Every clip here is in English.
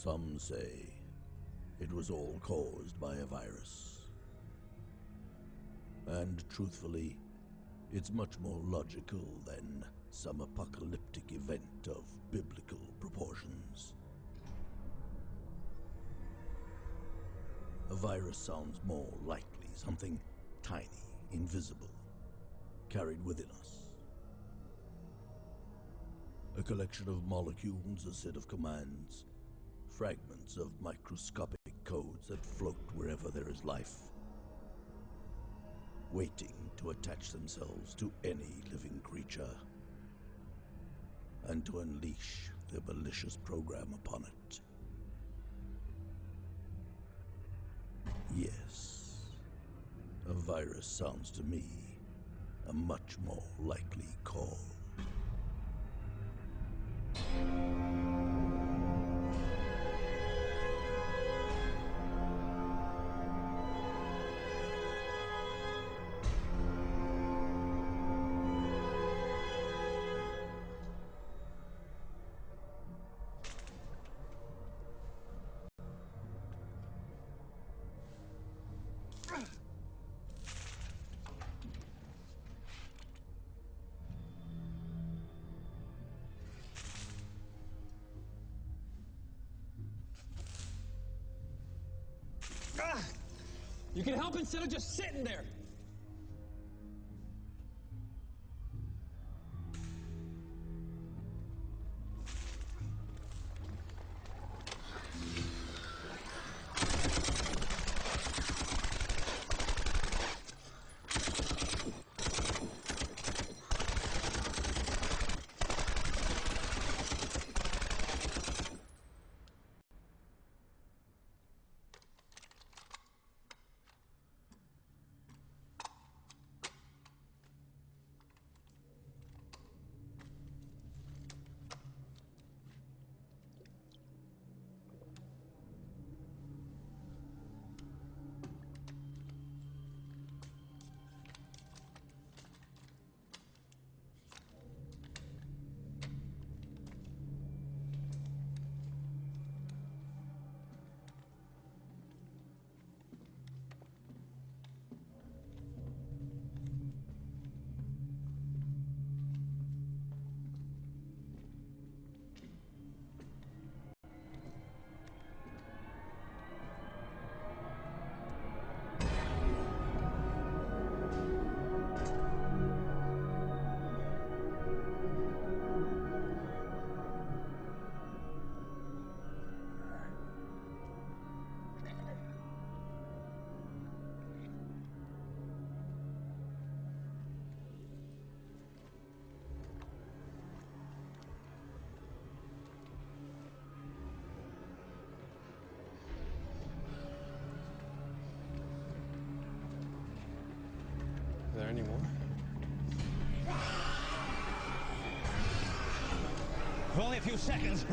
Some say it was all caused by a virus. And truthfully, it's much more logical than some apocalyptic event of biblical proportions. A virus sounds more likely something tiny, invisible, carried within us. A collection of molecules, a set of commands, fragments of microscopic codes that float wherever there is life, waiting to attach themselves to any living creature and to unleash their malicious program upon it. Yes, a virus sounds to me a much more likely call. You can help instead of just sitting there. Are there any more? For only a few seconds.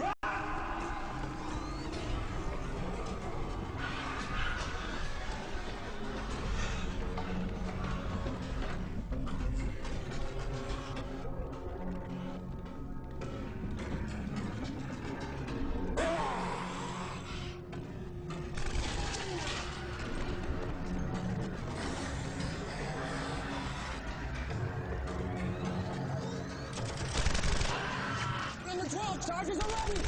Number 12, charges are ready!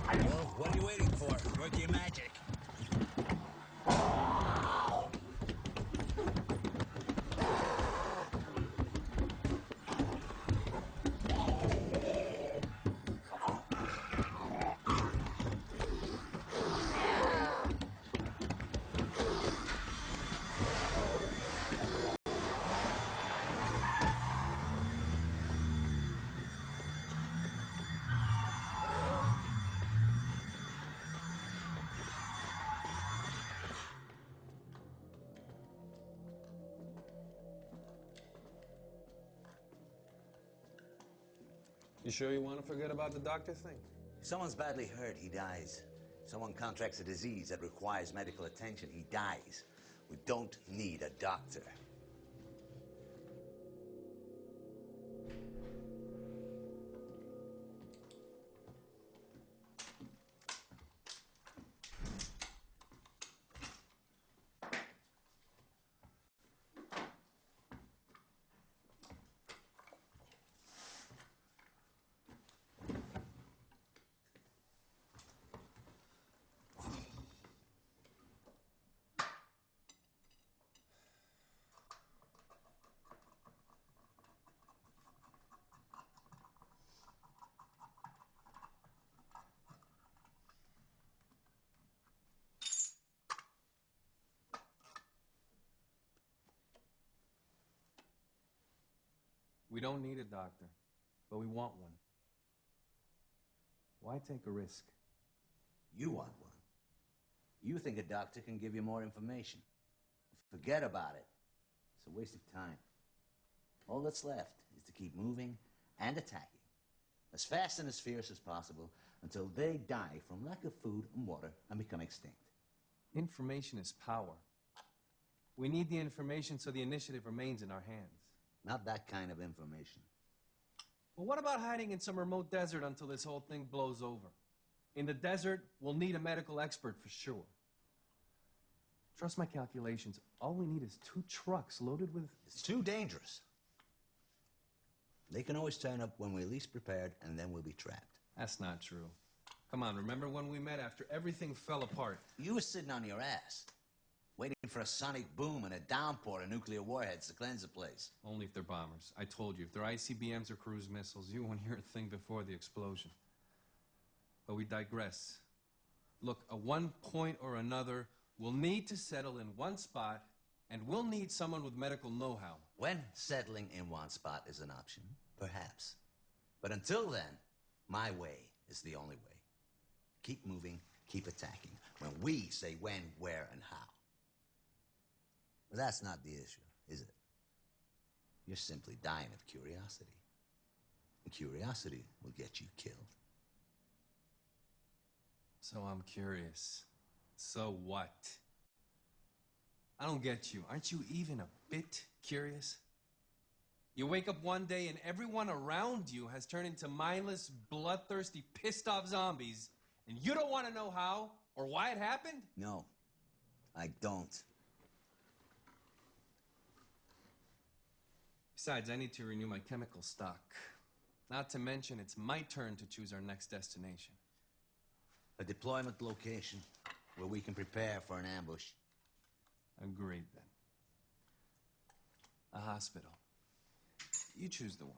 Well, what are you waiting for? Work your magic. You sure you want to forget about the doctor thing? If someone's badly hurt, he dies. If someone contracts a disease that requires medical attention, he dies. We don't need a doctor. We don't need a doctor, but we want one. Why take a risk? You want one. You think a doctor can give you more information. Forget about it. It's a waste of time. All that's left is to keep moving and attacking as fast and as fierce as possible until they die from lack of food and water and become extinct. Information is power. We need the information so the initiative remains in our hands. Not that kind of information. Well, what about hiding in some remote desert until this whole thing blows over? In the desert, we'll need a medical expert for sure. Trust my calculations. All we need is 2 trucks loaded with... It's too dangerous. They can always turn up when we're least prepared, and then we'll be trapped. That's not true. Come on, remember when we met after everything fell apart? You were sitting on your ass, waiting for a sonic boom and a downpour of nuclear warheads to cleanse the place. Only if they're bombers. I told you, if they're ICBMs or cruise missiles, you won't hear a thing before the explosion. But we digress. Look, at one point or another, we'll need to settle in one spot, and we'll need someone with medical know-how. When settling in one spot is an option, perhaps. But until then, my way is the only way. Keep moving, keep attacking. When we say when, where, and how. But that's not the issue, is it? You're simply dying of curiosity. And curiosity will get you killed. So I'm curious. So what? I don't get you. Aren't you even a bit curious? You wake up one day and everyone around you has turned into mindless, bloodthirsty, pissed-off zombies, and you don't want to know how or why it happened? No, I don't. Besides, I need to renew my chemical stock. Not to mention, it's my turn to choose our next destination. A deployment location where we can prepare for an ambush. Agreed, then. A hospital. You choose the one.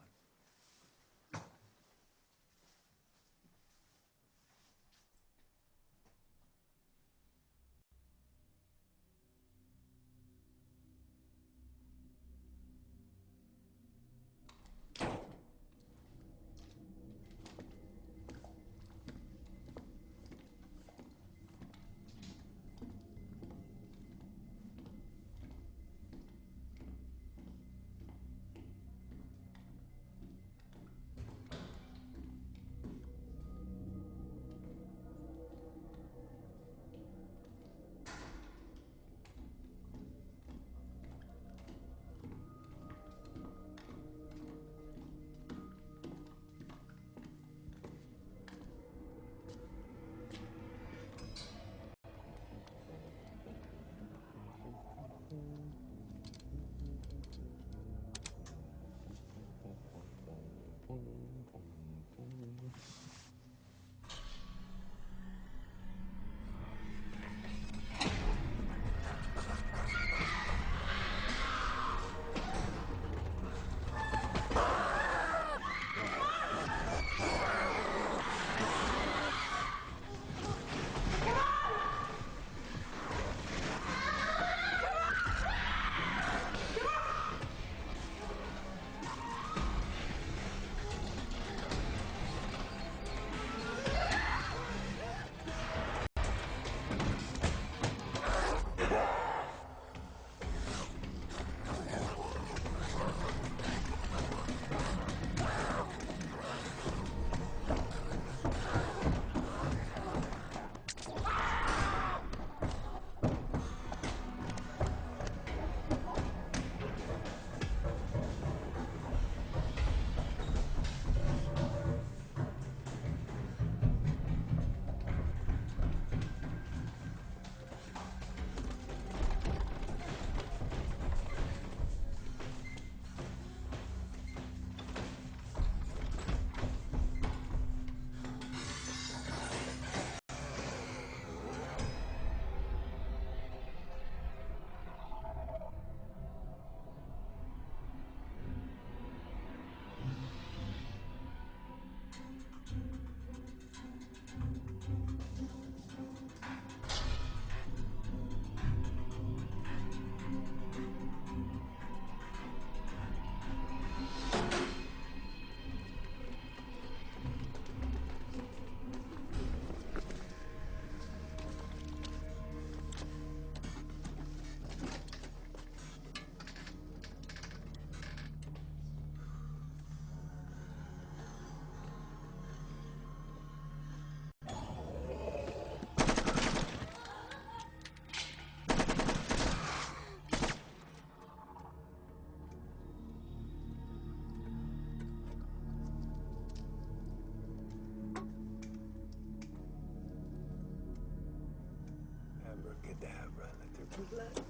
Abracadabra, let her relax.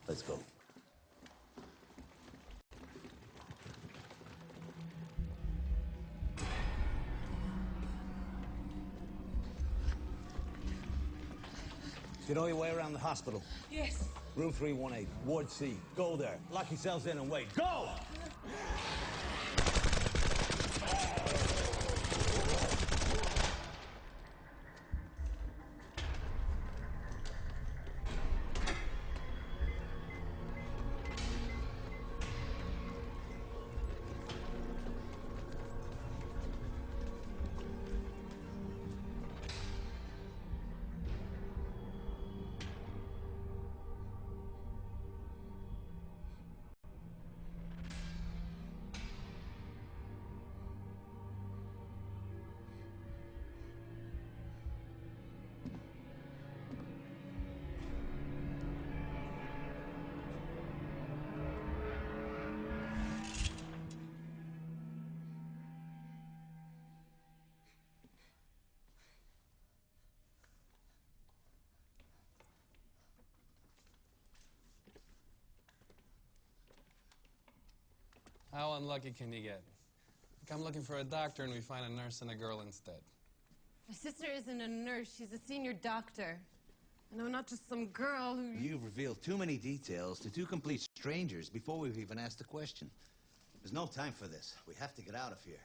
Let's go. You know your way around the hospital? Yes. Room 318, Ward C. Go there. Lock yourselves in and wait. Go! How unlucky can you get? Like I'm looking for a doctor and we find a nurse and a girl instead. My sister isn't a nurse. She's a senior doctor. And I'm not just some girl who... You've revealed too many details to two complete strangers before we've even asked a question. There's no time for this. We have to get out of here.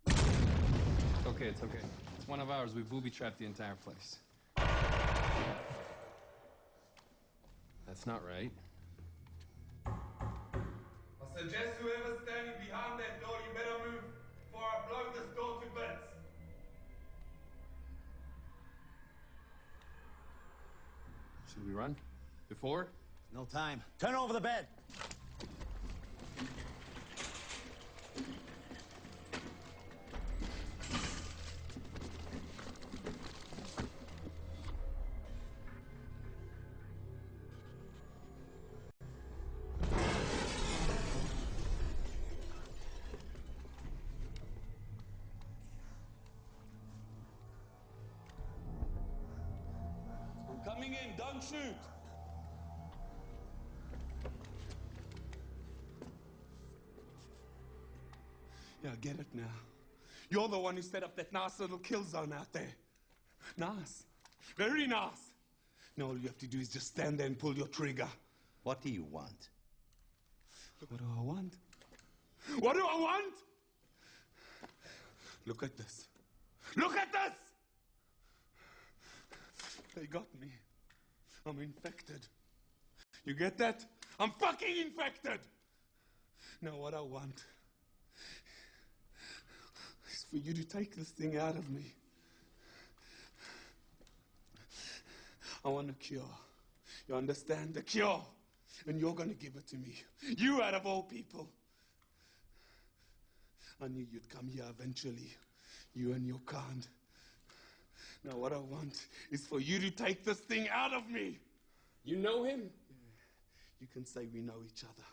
It's okay, it's okay. It's one of ours. We booby-trapped the entire place. That's not right. I suggest whoever's standing behind that door, you better move before I blow this door to bits. Should we run? Before? No time. Turn over the bed. I'm coming in, don't shoot. Yeah, I get it now. You're the one who set up that nice little kill zone out there. Nice. Very nice. Now all you have to do is just stand there and pull your trigger. What do you want? What do I want? What do I want? Look at this. Look at this! They got me. I'm infected. You get that? I'm fucking infected! Now what I want is for you to take this thing out of me. I want a cure. You understand? A cure. And you're gonna give it to me. You out of all people. I knew you'd come here eventually. You and your kind. Now what I want is for you to take this thing out of me. You know him? Yeah. You can say we know each other.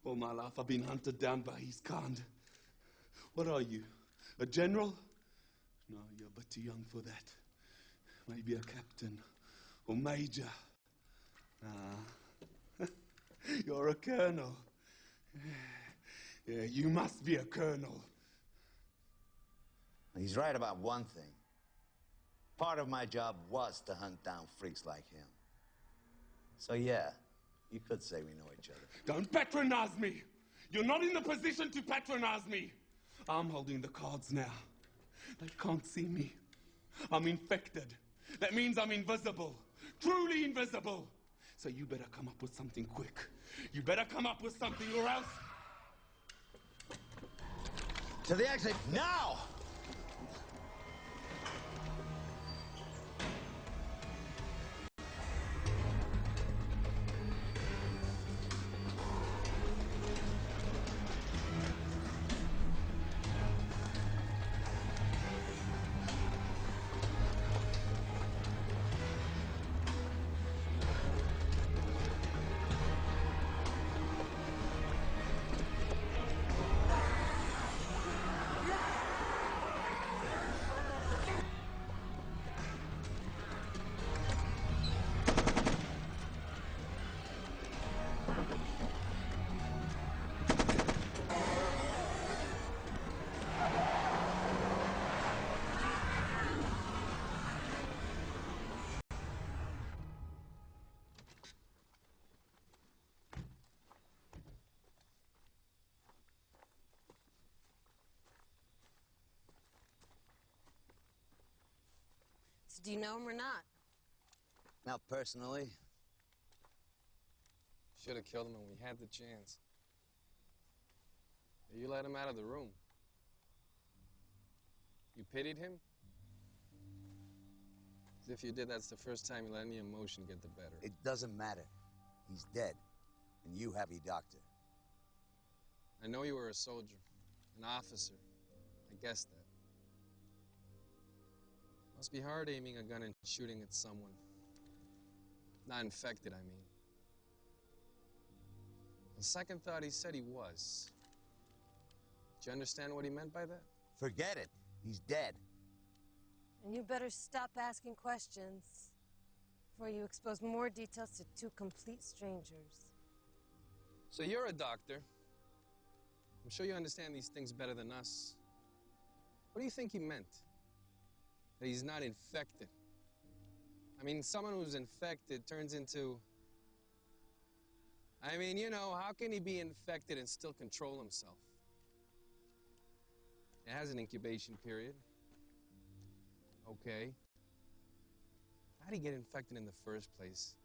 All my life I've been hunted down by his kind. What are you? A general? No, you're a bit too young for that. Maybe a captain or major. Nah. You're a colonel. Yeah, you must be a colonel. He's right about one thing. Part of my job was to hunt down freaks like him. So yeah, you could say we know each other. Don't patronize me. You're not in the position to patronize me. I'm holding the cards now. They can't see me. I'm infected. That means I'm invisible. Truly invisible. So you better come up with something quick. You better come up with something or else... To the exit, now! So do you know him or not? Not personally. Should have killed him when we had the chance. You let him out of the room. You pitied him? As if you did, that's the first time you let any emotion get the better. It doesn't matter. He's dead. And you have your doctor. I know you were a soldier, an officer. I guessed that. Must be hard aiming a gun and shooting at someone. Not infected, I mean. On second thought, he said he was. Do you understand what he meant by that? Forget it. He's dead. And you better stop asking questions before you expose more details to two complete strangers. So you're a doctor. I'm sure you understand these things better than us. What do you think he meant? That he's not infected? I mean, someone who's infected turns into... I mean, you know, how can he be infected and still control himself? It has an incubation period. Okay. How did he get infected in the first place?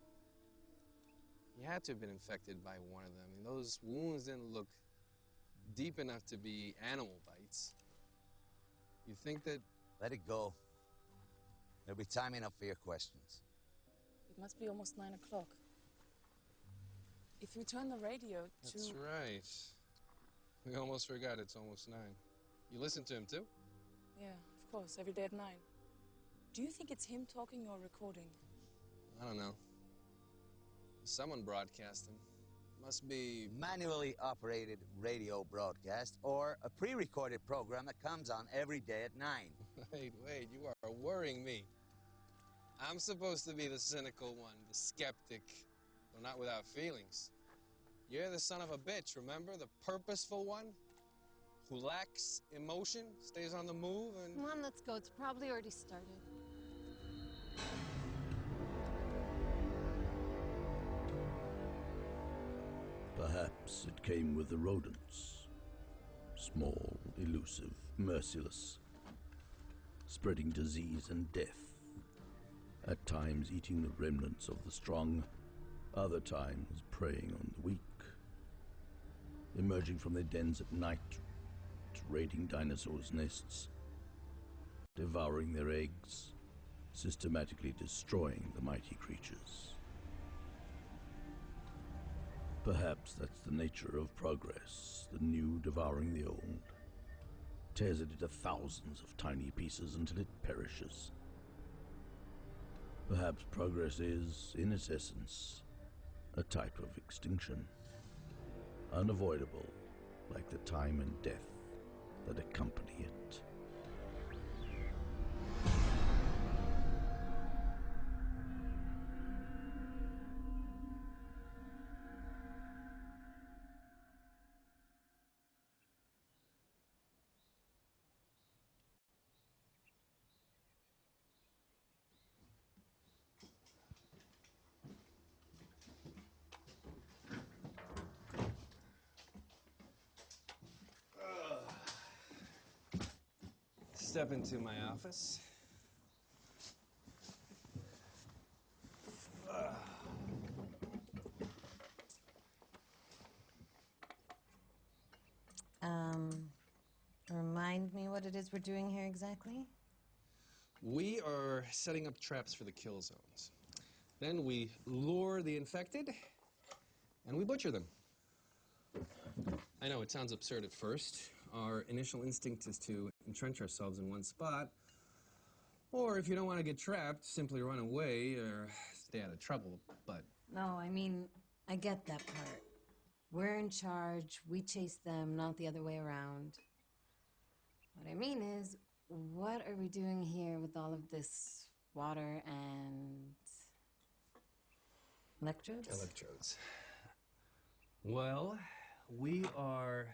He had to have been infected by one of them. And those wounds didn't look deep enough to be animal bites. You think that... Let it go. There'll be time enough for your questions. It must be almost 9 o'clock. If you turn the radio to... That's right. We almost forgot it's almost 9. You listen to him too? Yeah, of course, every day at 9. Do you think it's him talking or recording? I don't know. Someone broadcasting. Must be... Manually operated radio broadcast or a pre-recorded program that comes on every day at 9. Wait, you are worrying me. I'm supposed to be the cynical one, the skeptic, though not without feelings. You're the son of a bitch, remember? The purposeful one? Who lacks emotion, stays on the move, and... Come on, let's go. It's probably already started. Perhaps it came with the rodents. Small, elusive, merciless, spreading disease and death. At times eating the remnants of the strong, other times preying on the weak. Emerging from their dens at night, raiding dinosaurs' nests, devouring their eggs, systematically destroying the mighty creatures. Perhaps that's the nature of progress, the new devouring the old. Tears it into thousands of tiny pieces until it perishes. Perhaps progress is, in its essence, a type of extinction. Unavoidable, like the time and death that accompany it. Step into my office. Remind me what it is we're doing here exactly? We are setting up traps for the kill zones. Then we lure the infected, and we butcher them. I know it sounds absurd at first. Our initial instinct is to entrench ourselves in one spot, or if you don't want to get trapped, simply run away or stay out of trouble, but... No, I mean, I get that part. We're in charge, we chase them, not the other way around. What I mean is, what are we doing here with all of this water and... electrodes? Electrodes. Well, we are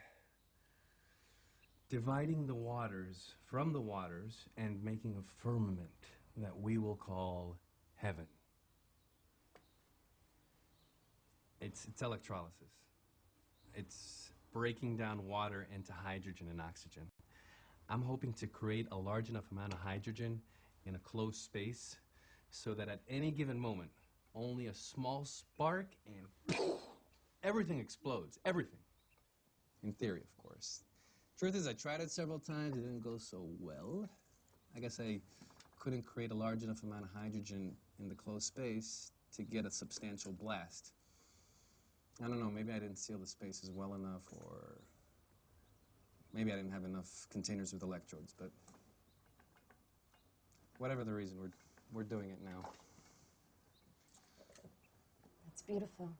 dividing the waters from the waters and making a firmament that we will call heaven. It's electrolysis. It's breaking down water into hydrogen and oxygen. I'm hoping to create a large enough amount of hydrogen in a closed space so that at any given moment, only a small spark and everything explodes. Everything. In theory, of course. Truth is, I tried it several times. It didn't go so well. I guess I couldn't create a large enough amount of hydrogen in the closed space to get a substantial blast. I don't know, maybe I didn't seal the spaces well enough, or maybe I didn't have enough containers with electrodes, but whatever the reason, we're doing it now. That's beautiful.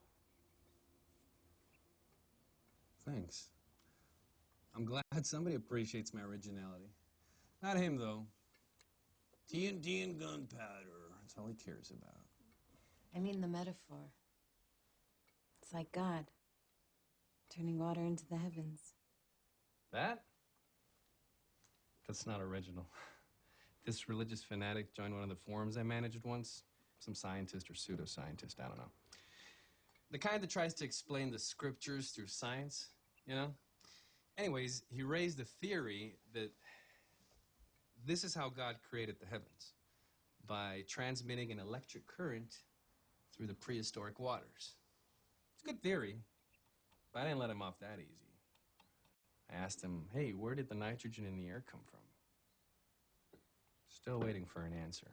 Thanks. I'm glad somebody appreciates my originality. Not him, though. TNT and gunpowder. That's all he cares about. I mean the metaphor. It's like God, turning water into the heavens. That? That's not original. This religious fanatic joined one of the forums I managed once. Some scientist or pseudoscientist, I don't know. The kind that tries to explain the scriptures through science, you know? Anyways, he raised the theory that this is how God created the heavens, by transmitting an electric current through the prehistoric waters. It's a good theory, but I didn't let him off that easy. I asked him, hey, where did the nitrogen in the air come from? Still waiting for an answer.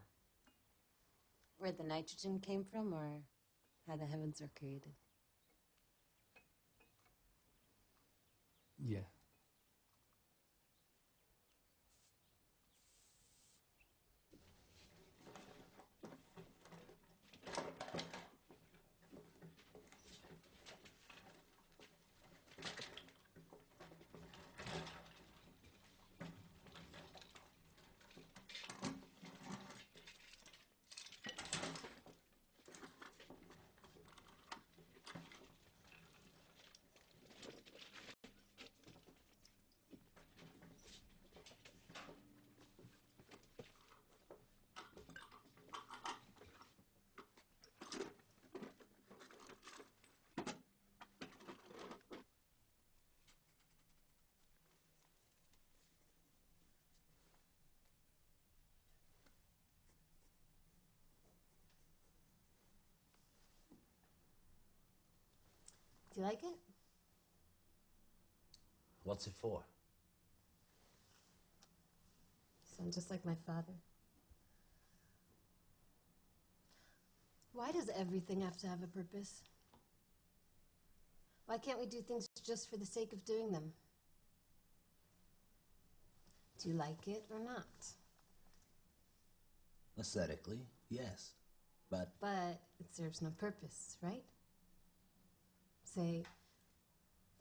Where the nitrogen came from, or how the heavens are created? Yeah. Do you like it? What's it for? Sound just like my father. Why does everything have to have a purpose? Why can't we do things just for the sake of doing them? Do you like it or not? Aesthetically, yes. But it serves no purpose, right? Say,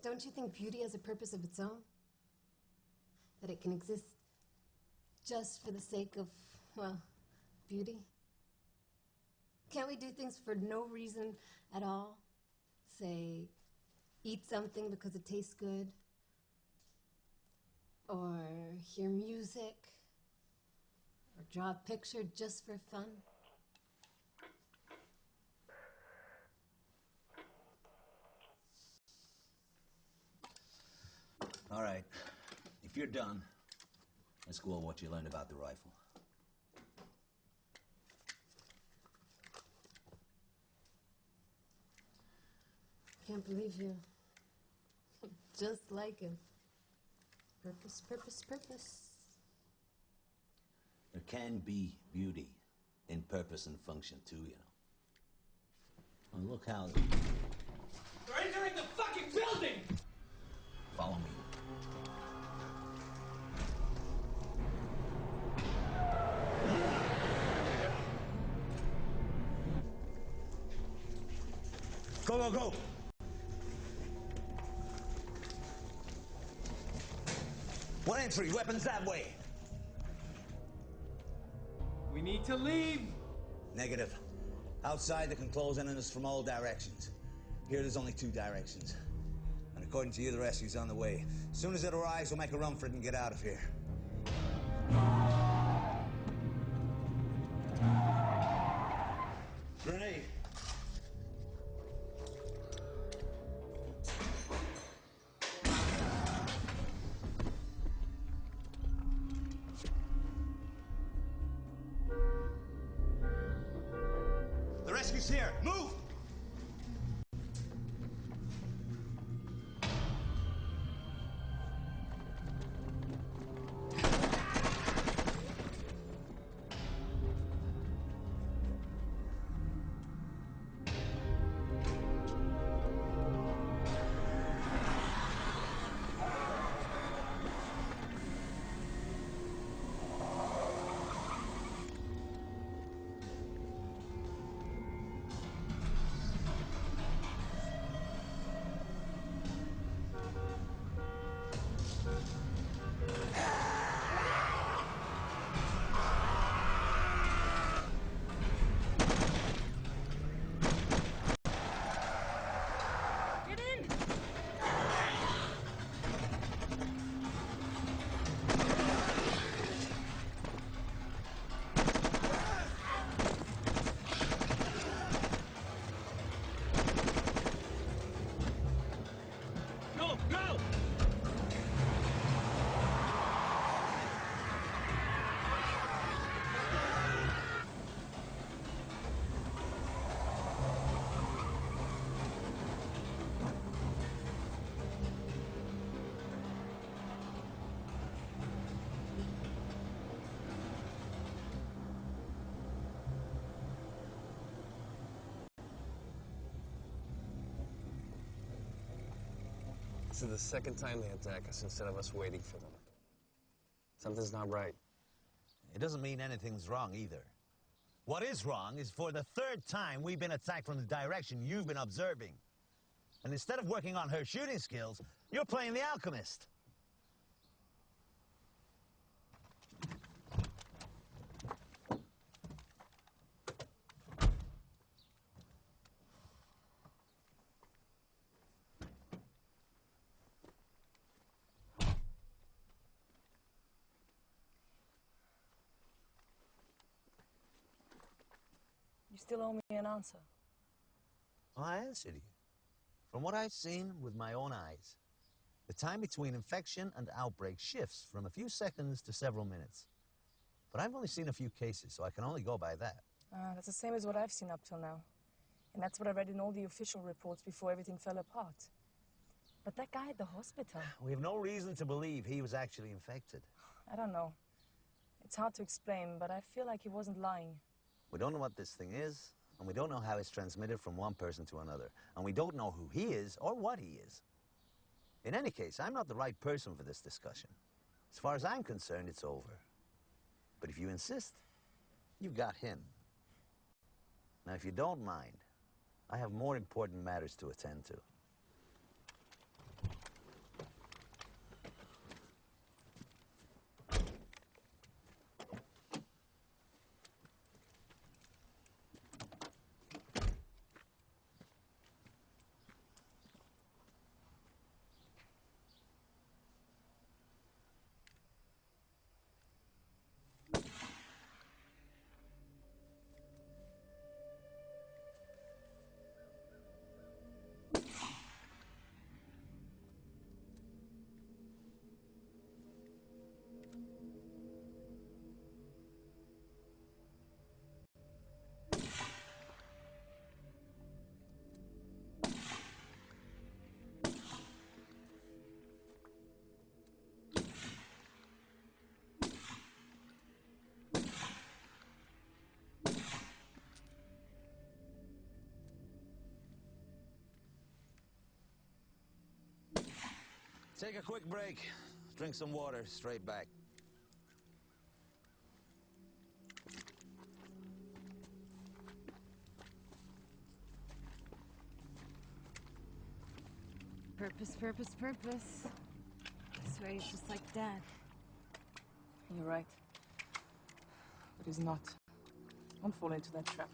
don't you think beauty has a purpose of its own? That it can exist just for the sake of, well, beauty? Can't we do things for no reason at all? Say, eat something because it tastes good, or hear music, or draw a picture just for fun. all right, if you're done, let's go over what you learned about the rifle. Can't believe you. Just like him. Purpose, purpose, purpose. There can be beauty in purpose and function too, you know. And look how... They're entering the fucking building! Follow me. Go, go, go! One entry, weapons that way. We need to leave! Negative. Outside, they can close in on us from all directions. Here, there's only 2 directions. And according to you, the rescue's on the way. As soon as it arrives, we'll make a run for it and get out of here. Grenade. police here! Move! This is the second time they attack us instead of us waiting for them. Something's not right. It doesn't mean anything's wrong either. What is wrong is for the third time we've been attacked from the direction you've been observing. And instead of working on her shooting skills, you're playing the alchemist. You still owe me an answer. I answered you. From what I've seen with my own eyes, the time between infection and outbreak shifts from a few seconds to several minutes. But I've only seen a few cases, so I can only go by that. That's the same as what I've seen up till now. And that's what I read in all the official reports before everything fell apart. But that guy at the hospital... We have no reason to believe he was actually infected. I don't know. It's hard to explain, but I feel like he wasn't lying. We don't know what this thing is, and we don't know how it's transmitted from one person to another. And we don't know who he is or what he is. In any case, I'm not the right person for this discussion. As far as I'm concerned, it's over. But if you insist, you've got him. Now, if you don't mind, I have more important matters to attend to. Take a quick break. Drink some water. Straight back. Purpose, purpose, purpose. I swear he's just like Dad. You're right. But he's not. Don't fall into that trap.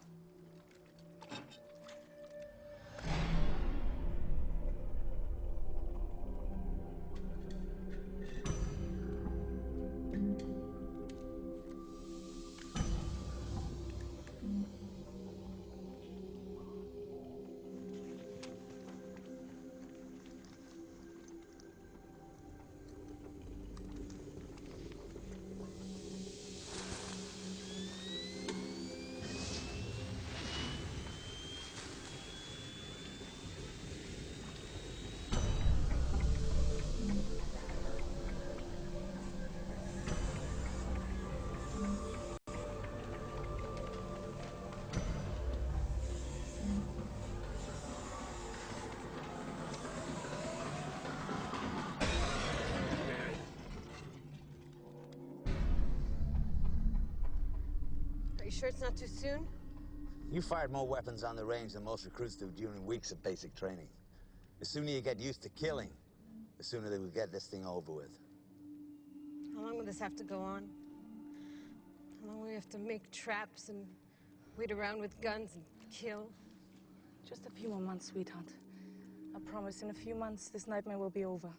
sure it's not too soon? You fired more weapons on the range than most recruits do during weeks of basic training. The sooner you get used to killing, the sooner they will get this thing over with. How long will this have to go on? How long will we have to make traps and wait around with guns and kill? Just a few more months, sweetheart. I promise, in a few months, this nightmare will be over.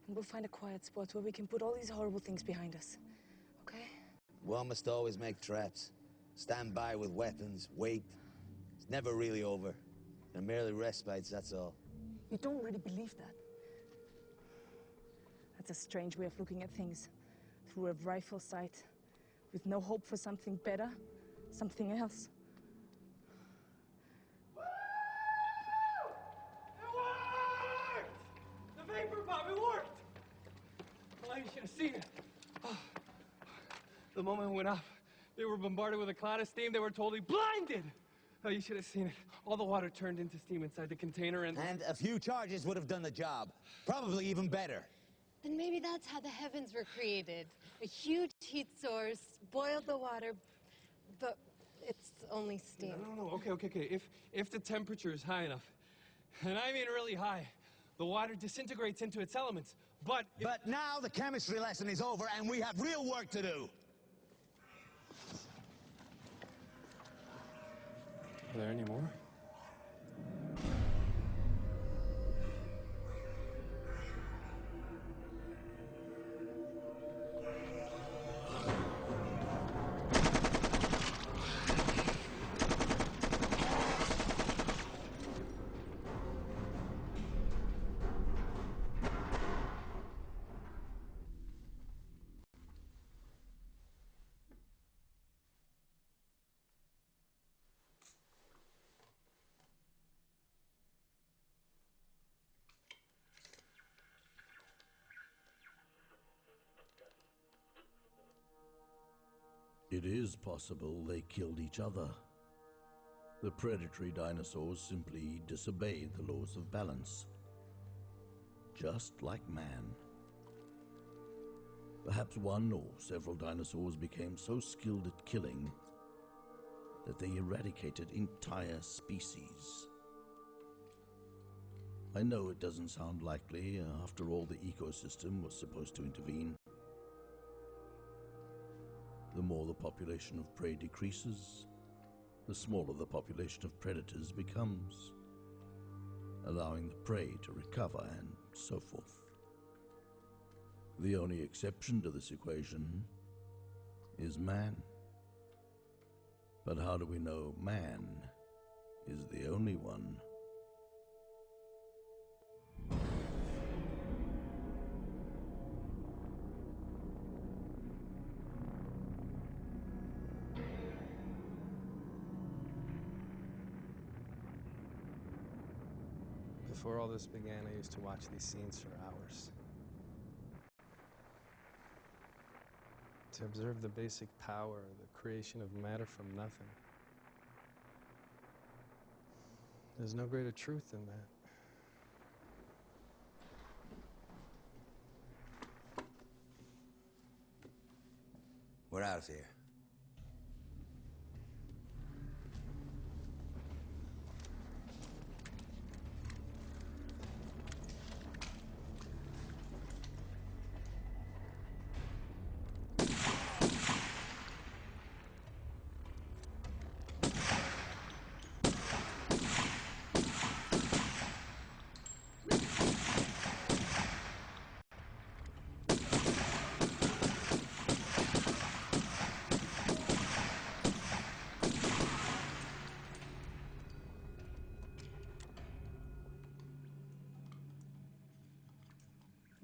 And we'll find a quiet spot where we can put all these horrible things behind us. Okay? One must always make traps. Stand by with weapons, wait. It's never really over. They're merely respites, that's all. You don't really believe that. That's a strange way of looking at things. Through a rifle sight, with no hope for something better, something else. The vapor bomb, it worked! Well, you should have seen it. Oh. The moment it went up, they were bombarded with a cloud of steam. They were totally blinded. Oh, you should have seen it. All the water turned into steam inside the container and a few charges would have done the job. Probably even better. Then maybe that's how the heavens were created. A huge heat source, boiled the water, but it's only steam. No. Okay. If the temperature is high enough, and I mean really high, the water disintegrates into its elements. But now the chemistry lesson is over and we have real work to do. Are there any more? It is possible they killed each other. The predatory dinosaurs simply disobeyed the laws of balance, just like man. Perhaps one or several dinosaurs became so skilled at killing that they eradicated entire species. I know it doesn't sound likely. After all, the ecosystem was supposed to intervene. The more the population of prey decreases, the smaller the population of predators becomes, allowing the prey to recover and so forth. The only exception to this equation is man. But how do we know man is the only one? Before all this began, I used to watch these scenes for hours. To observe the basic power, the creation of matter from nothing. There's no greater truth than that. We're out of here.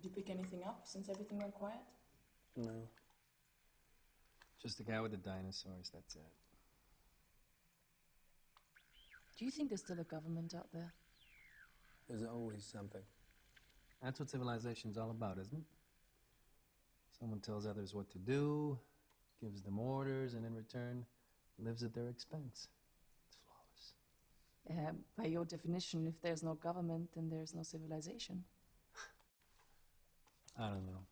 Did you pick anything up since everything went quiet? No. Just the guy with the dinosaurs, that's it. Do you think there's still a government out there? There's always something. That's what civilization's all about, isn't it? Someone tells others what to do, gives them orders, and in return, lives at their expense. It's flawless. By your definition, if there's no government, then there's no civilization. I don't know.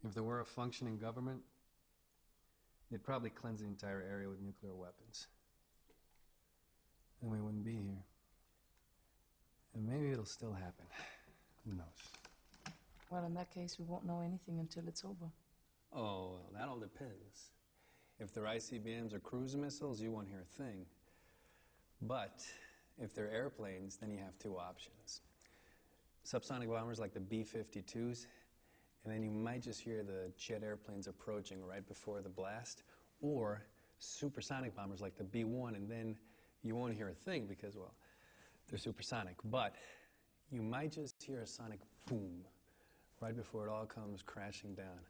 If there were a functioning government, They'd probably cleanse the entire area with nuclear weapons. Then we wouldn't be here. And maybe it'll still happen. Who knows? Well, in that case, we won't know anything until it's over. Oh, well, that all depends. If they're ICBMs or cruise missiles, you won't hear a thing. But if they're airplanes, then you have two options. Subsonic bombers like the B-52s, and then you might just hear the jet airplanes approaching right before the blast, or supersonic bombers like the B-1, and then you won't hear a thing because, well, they're supersonic. But you might just hear a sonic boom right before it all comes crashing down.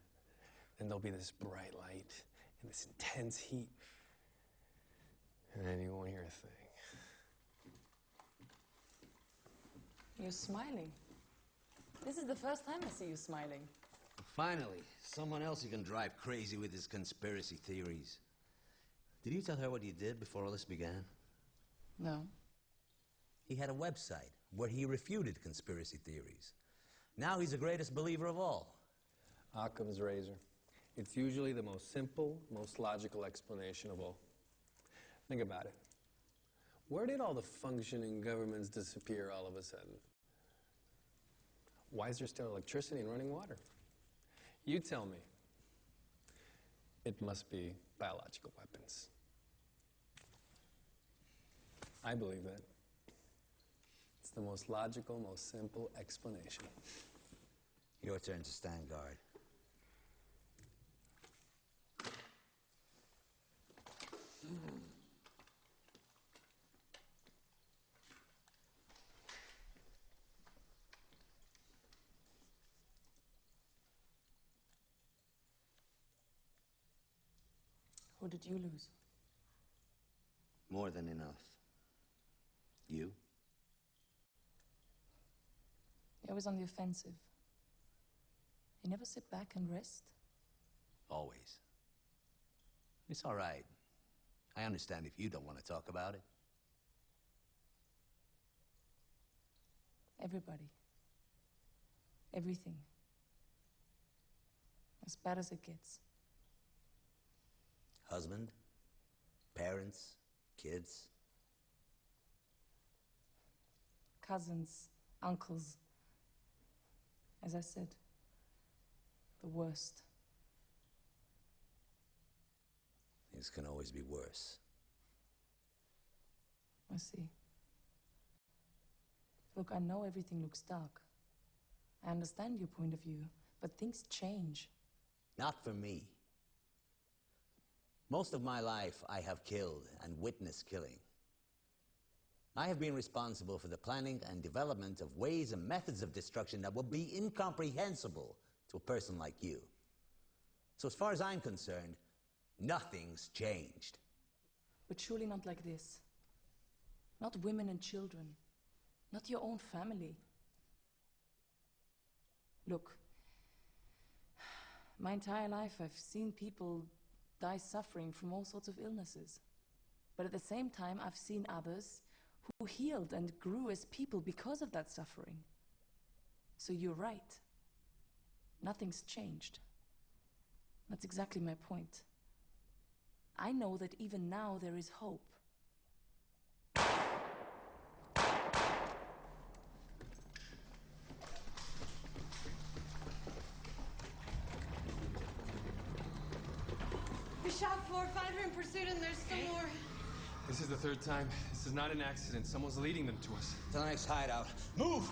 Then there'll be this bright light and this intense heat, and then you won't hear a thing. You're smiling. This is the first time I see you smiling. Finally, someone else who can drive crazy with his conspiracy theories. Did you tell her what you did before all this began? No. He had a website where he refuted conspiracy theories. Now he's the greatest believer of all. Occam's razor. It's usually the most simple, most logical explanation of all. Think about it. Where did all the functioning governments disappear all of a sudden? Why is there still electricity and running water? You tell me. It must be biological weapons. I believe that. It's the most logical, most simple explanation. Your turn to stand guard. Who did you lose? More than enough. You? You're always on the offensive. You never sit back and rest? Always. It's all right. I understand if you don't want to talk about it. Everybody. Everything. As bad as it gets. Husband, parents, kids. Cousins, uncles. As I said, the worst. Things can always be worse. I see. Look, I know everything looks dark. I understand your point of view, but things change. Not for me. Most of my life, I have killed and witnessed killing. I have been responsible for the planning and development of ways and methods of destruction that would be incomprehensible to a person like you. So as far as I'm concerned, nothing's changed. But surely not like this. Not women and children. Not your own family. Look, my entire life I've seen people die suffering from all sorts of illnesses. But at the same time, I've seen others who healed and grew as people because of that suffering. So you're right. Nothing's changed. That's exactly my point. I know that even now there is hope. We shot 4, 5 are in pursuit, and there's still more. This is the third time. This is not an accident. Someone's leading them to us. To the next hideout. Move!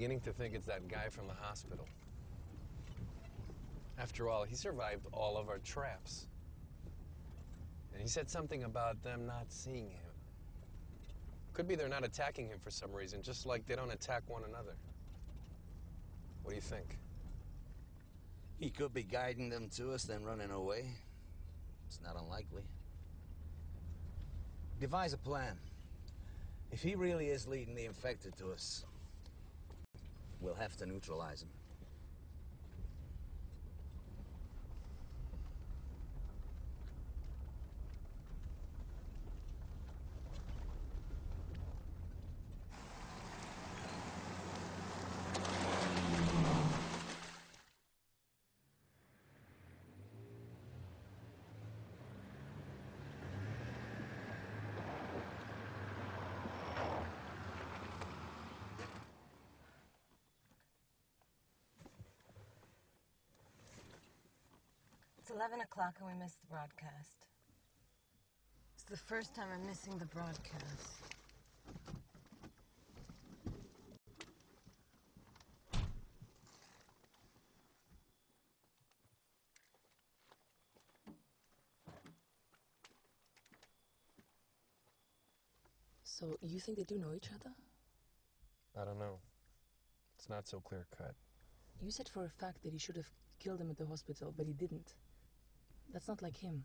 beginning to think it's that guy from the hospital. After all, he survived all of our traps. And he said something about them not seeing him. Could be they're not attacking him for some reason, just like they don't attack one another. What do you think? He could be guiding them to us, then running away. It's not unlikely. Devise a plan. If he really is leading the infected to us, we'll have to neutralize him. It's 11 o'clock and we missed the broadcast. It's the first time I'm missing the broadcast. So, you think they do know each other? I don't know. It's not so clear-cut. You said for a fact that he should have killed him at the hospital, but he didn't. That's not like him.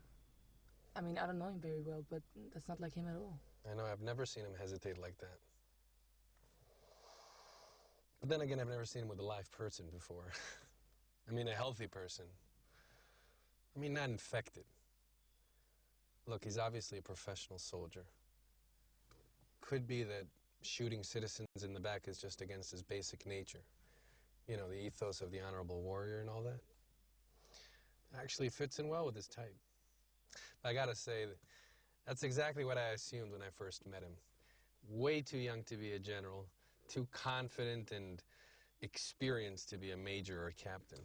I mean, I don't know him very well, but that's not like him at all. I know, I've never seen him hesitate like that. But then again, I've never seen him with a live person before. I mean, a healthy person. I mean, not infected. Look, he's obviously a professional soldier. Could be that shooting citizens in the back is just against his basic nature. You know, the ethos of the honorable warrior and all that. Actually fits in well with his type. But I gotta say, that's exactly what I assumed when I first met him. Way too young to be a general, too confident and experienced to be a major or a captain.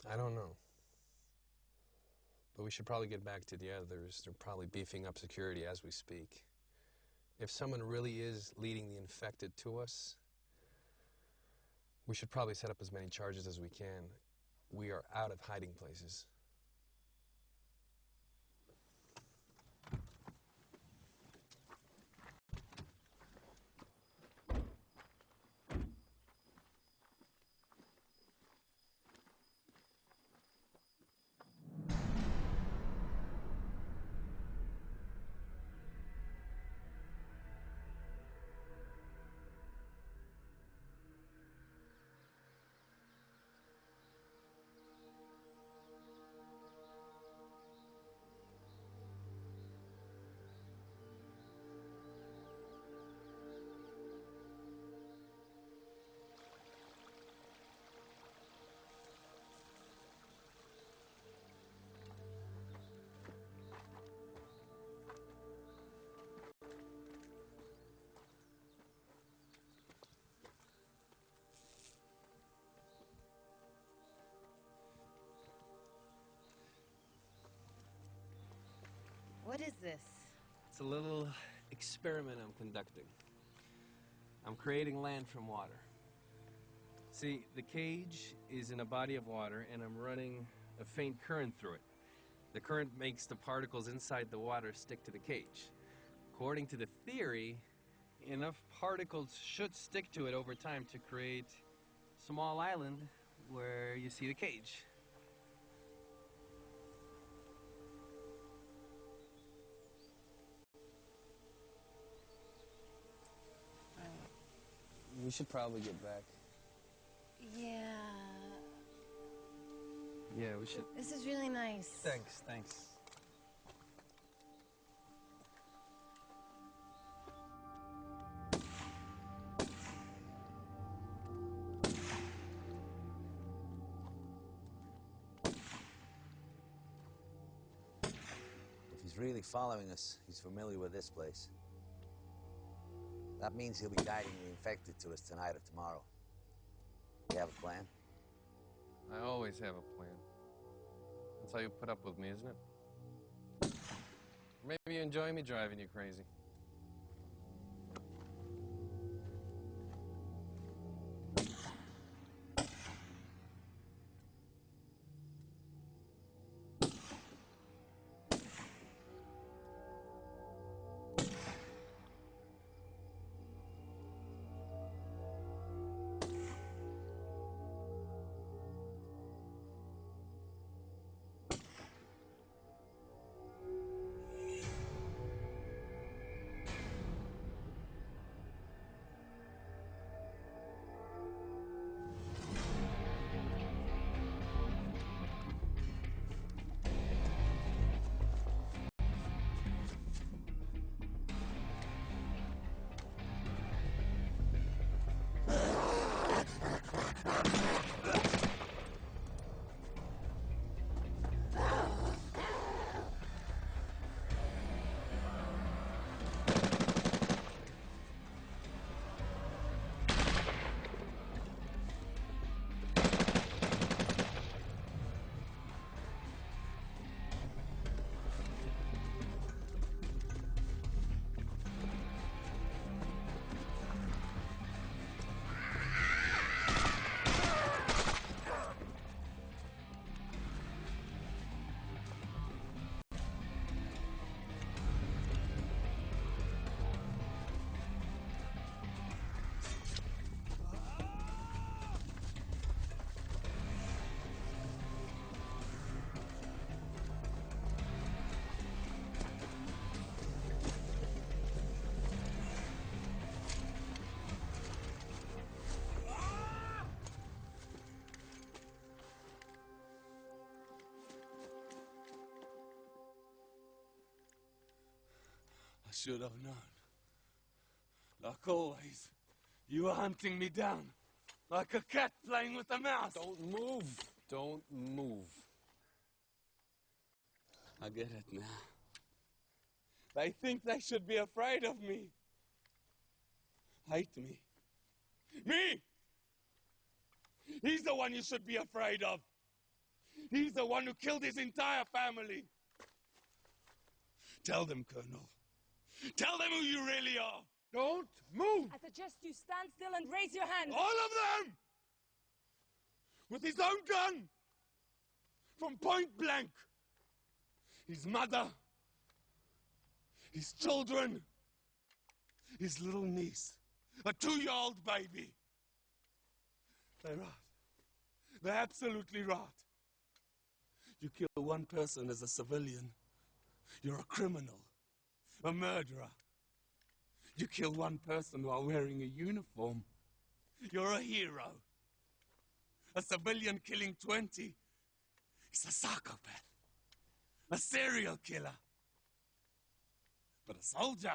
I don't know. But we should probably get back to the others. They're probably beefing up security as we speak. If someone really is leading the infected to us, we should probably set up as many charges as we can. We are out of hiding places. What is this? It's a little experiment I'm conducting. I'm creating land from water. See, the cage is in a body of water, and I'm running a faint current through it. The current makes the particles inside the water stick to the cage. According to the theory, enough particles should stick to it over time to create a small island where you see the cage. We should probably get back. Yeah. Yeah, we should. This is really nice. Thanks. If he's really following us, he's familiar with this place. That means he'll be guiding the infected to us tonight or tomorrow. You have a plan? I always have a plan. That's how you put up with me, isn't it? Maybe you enjoy me driving you crazy. should have known. Like always, you were hunting me down, like a cat playing with a mouse. Don't move. Don't move. I get it now. They think they should be afraid of me. Hate me. Me! He's the one you should be afraid of. He's the one who killed his entire family. Tell them, Colonel. Tell them who you really are. Don't move! I suggest you stand still and raise your hand. All of them! With his own gun! From point blank! His mother, his children, his little niece, a 2-year-old baby. They're right. They're absolutely right. You kill one person as a civilian, you're a criminal, a murderer. You kill one person while wearing a uniform, you're a hero. A civilian killing 20 is a psychopath, a serial killer. But a soldier,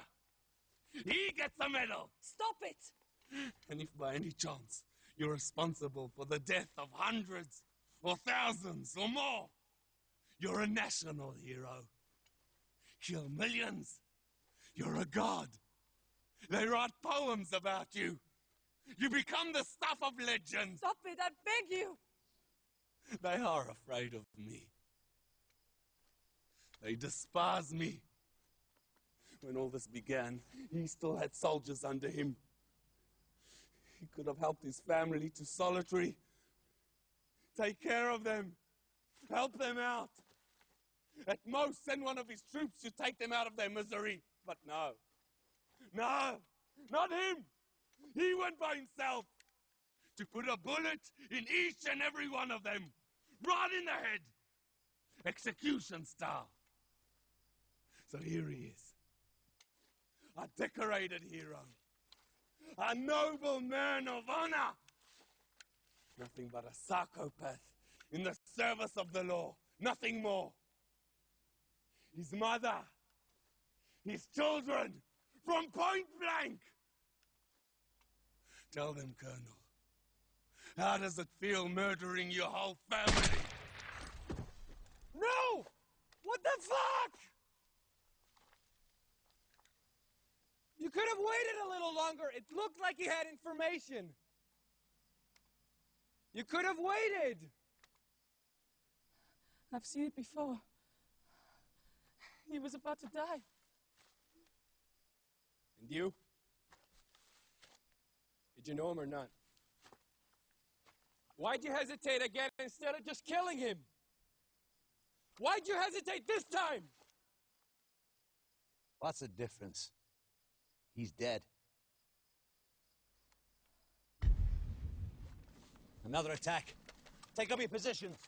he gets a medal. Stop it! And if by any chance you're responsible for the death of hundreds or thousands or more, you're a national hero. Kill millions, you're a god. They write poems about you. You become the stuff of legend. Stop it, I beg you! They are afraid of me. They despise me. When all this began, he still had soldiers under him. He could have helped his family to solitary. Take care of them. Help them out. At most, send one of his troops to take them out of their misery. But no. No, not him. He went by himself to put a bullet in each and every one of them. Right in the head. Execution style. So here he is. A decorated hero. A noble man of honor. Nothing but a psychopath in the service of the law. Nothing more. His mother, his children, from point blank. Tell them, Colonel, how does it feel murdering your whole family? No! What the fuck? You could have waited a little longer. It looked like he had information. You could have waited. I've seen it before. He was about to die. And you? Did you know him or not? Why'd you hesitate again instead of just killing him? Why'd you hesitate this time? What's the difference? He's dead. Another attack. Take up your positions.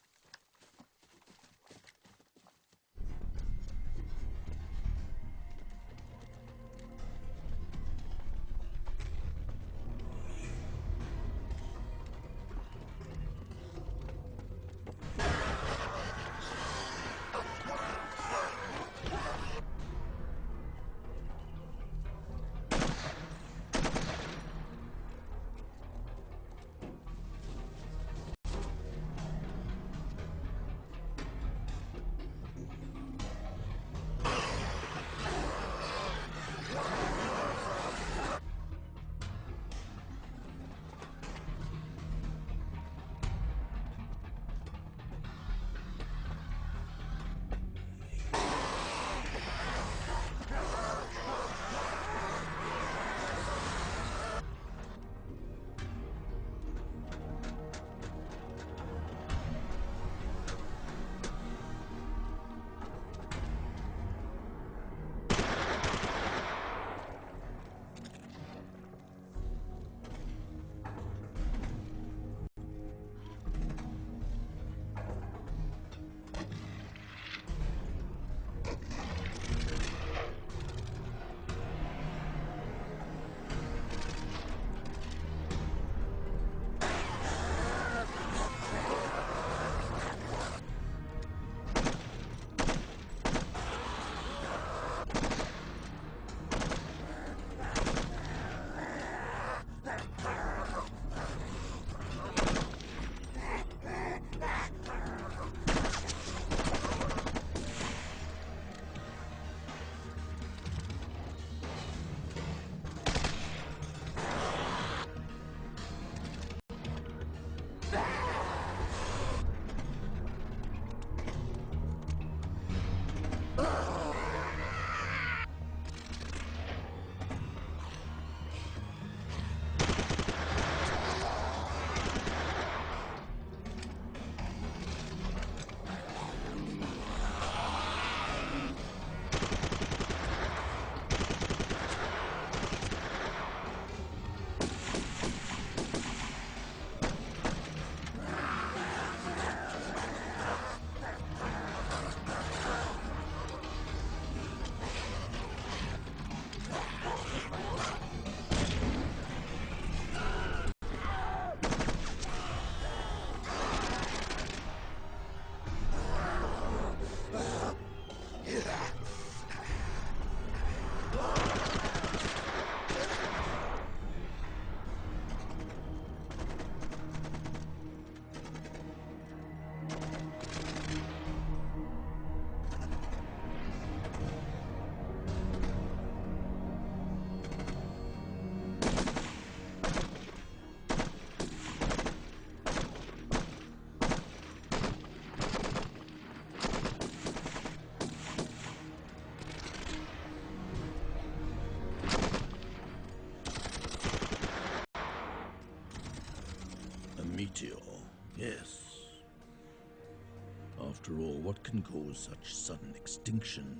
what can cause such sudden extinction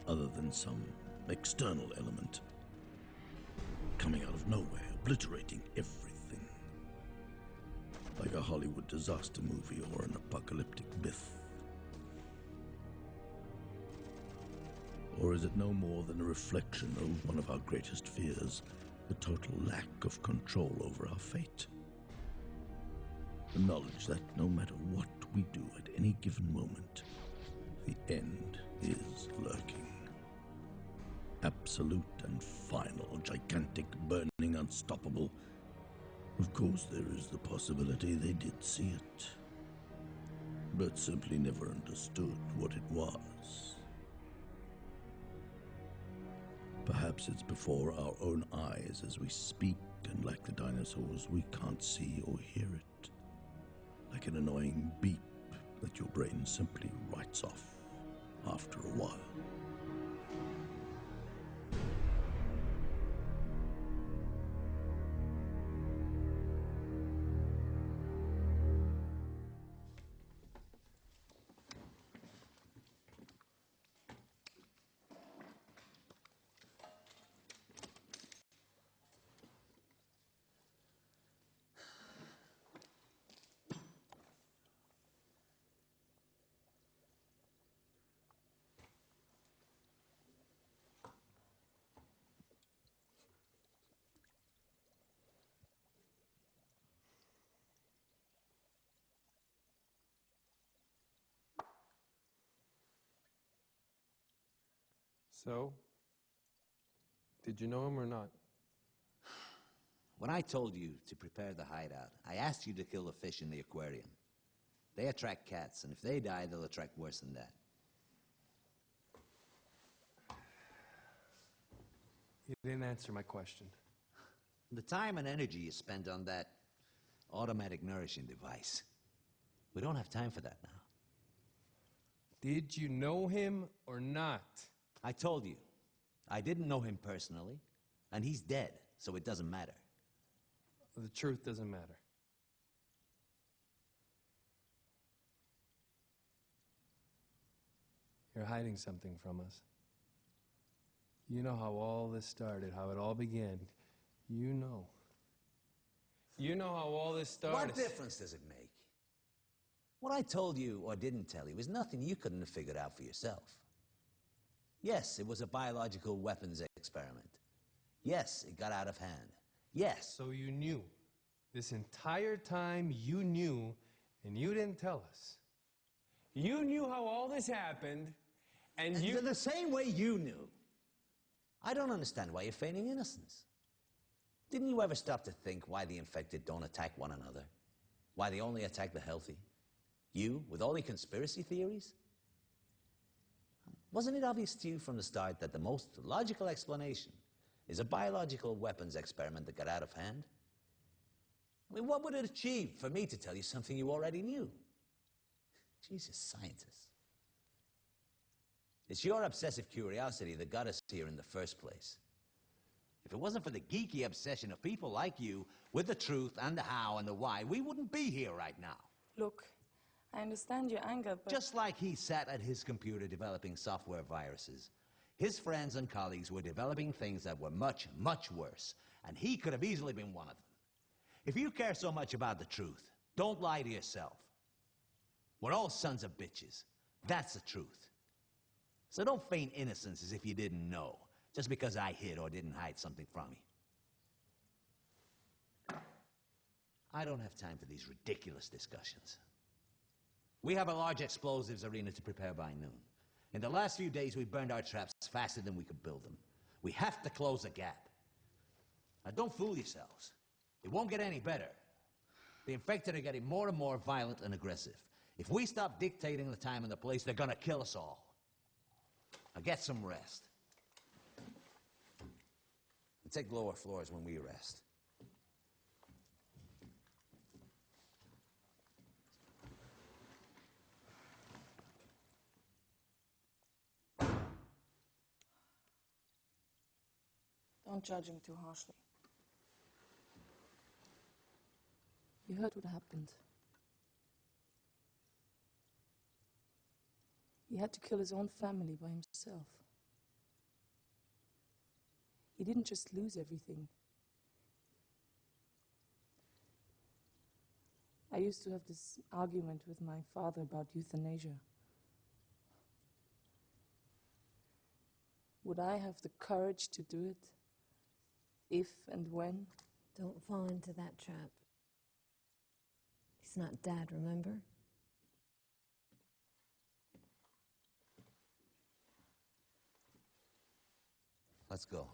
other than some external element coming out of nowhere, obliterating everything. Like a Hollywood disaster movie or an apocalyptic myth. Or is it no more than a reflection of one of our greatest fears, the total lack of control over our fate? The knowledge that no matter what we do at any given moment, the end is lurking. Absolute and final, gigantic, burning, unstoppable. Of course, there is the possibility they did see it, but simply never understood what it was. Perhaps it's before our own eyes as we speak, and like the dinosaurs, we can't see or hear it. Like an annoying beep that your brain simply writes off after a while. So, did you know him or not? When I told you to prepare the hideout, I asked you to kill the fish in the aquarium. They attract cats, and if they die, they'll attract worse than that. You didn't answer my question. The time and energy you spent on that automatic nourishing device. We don't have time for that now. Did you know him or not? I told you. I didn't know him personally, and he's dead, so it doesn't matter. The truth doesn't matter. You're hiding something from us. You know how all this started, how it all began. You know. You know how all this started. What difference does it make? What I told you or didn't tell you is nothing you couldn't have figured out for yourself. Yes, it was a biological weapons experiment. Yes, it got out of hand. Yes. So you knew. This entire time you knew, and you didn't tell us. You knew how all this happened, and you... the same way you knew. I don't understand why you're feigning innocence. Didn't you ever stop to think why the infected don't attack one another? Why they only attack the healthy? You, with all your conspiracy theories? Wasn't it obvious to you from the start that the most logical explanation is a biological weapons experiment that got out of hand? I mean, what would it achieve for me to tell you something you already knew? Jesus, scientists. It's your obsessive curiosity that got us here in the first place. If it wasn't for the geeky obsession of people like you with the truth and the how and the why, we wouldn't be here right now. Look, I understand your anger, but... Just like he sat at his computer developing software viruses, his friends and colleagues were developing things that were much, much worse, and he could have easily been one of them. If you care so much about the truth, don't lie to yourself. We're all sons of bitches. That's the truth. So don't feign innocence as if you didn't know, just because I hid or didn't hide something from you. I don't have time for these ridiculous discussions. We have a large explosives arena to prepare by noon. In the last few days, we burned our traps faster than we could build them. We have to close the gap. Now, don't fool yourselves. It won't get any better. The infected are getting more and more violent and aggressive. If we stop dictating the time and the place, they're gonna kill us all. Now get some rest. And take lower floors when we rest. Don't judge him too harshly. You heard what happened. He had to kill his own family by himself. He didn't just lose everything. I used to have this argument with my father about euthanasia. Would I have the courage to do it? If and when? Don't fall into that trap. He's not Dad, remember? Let's go.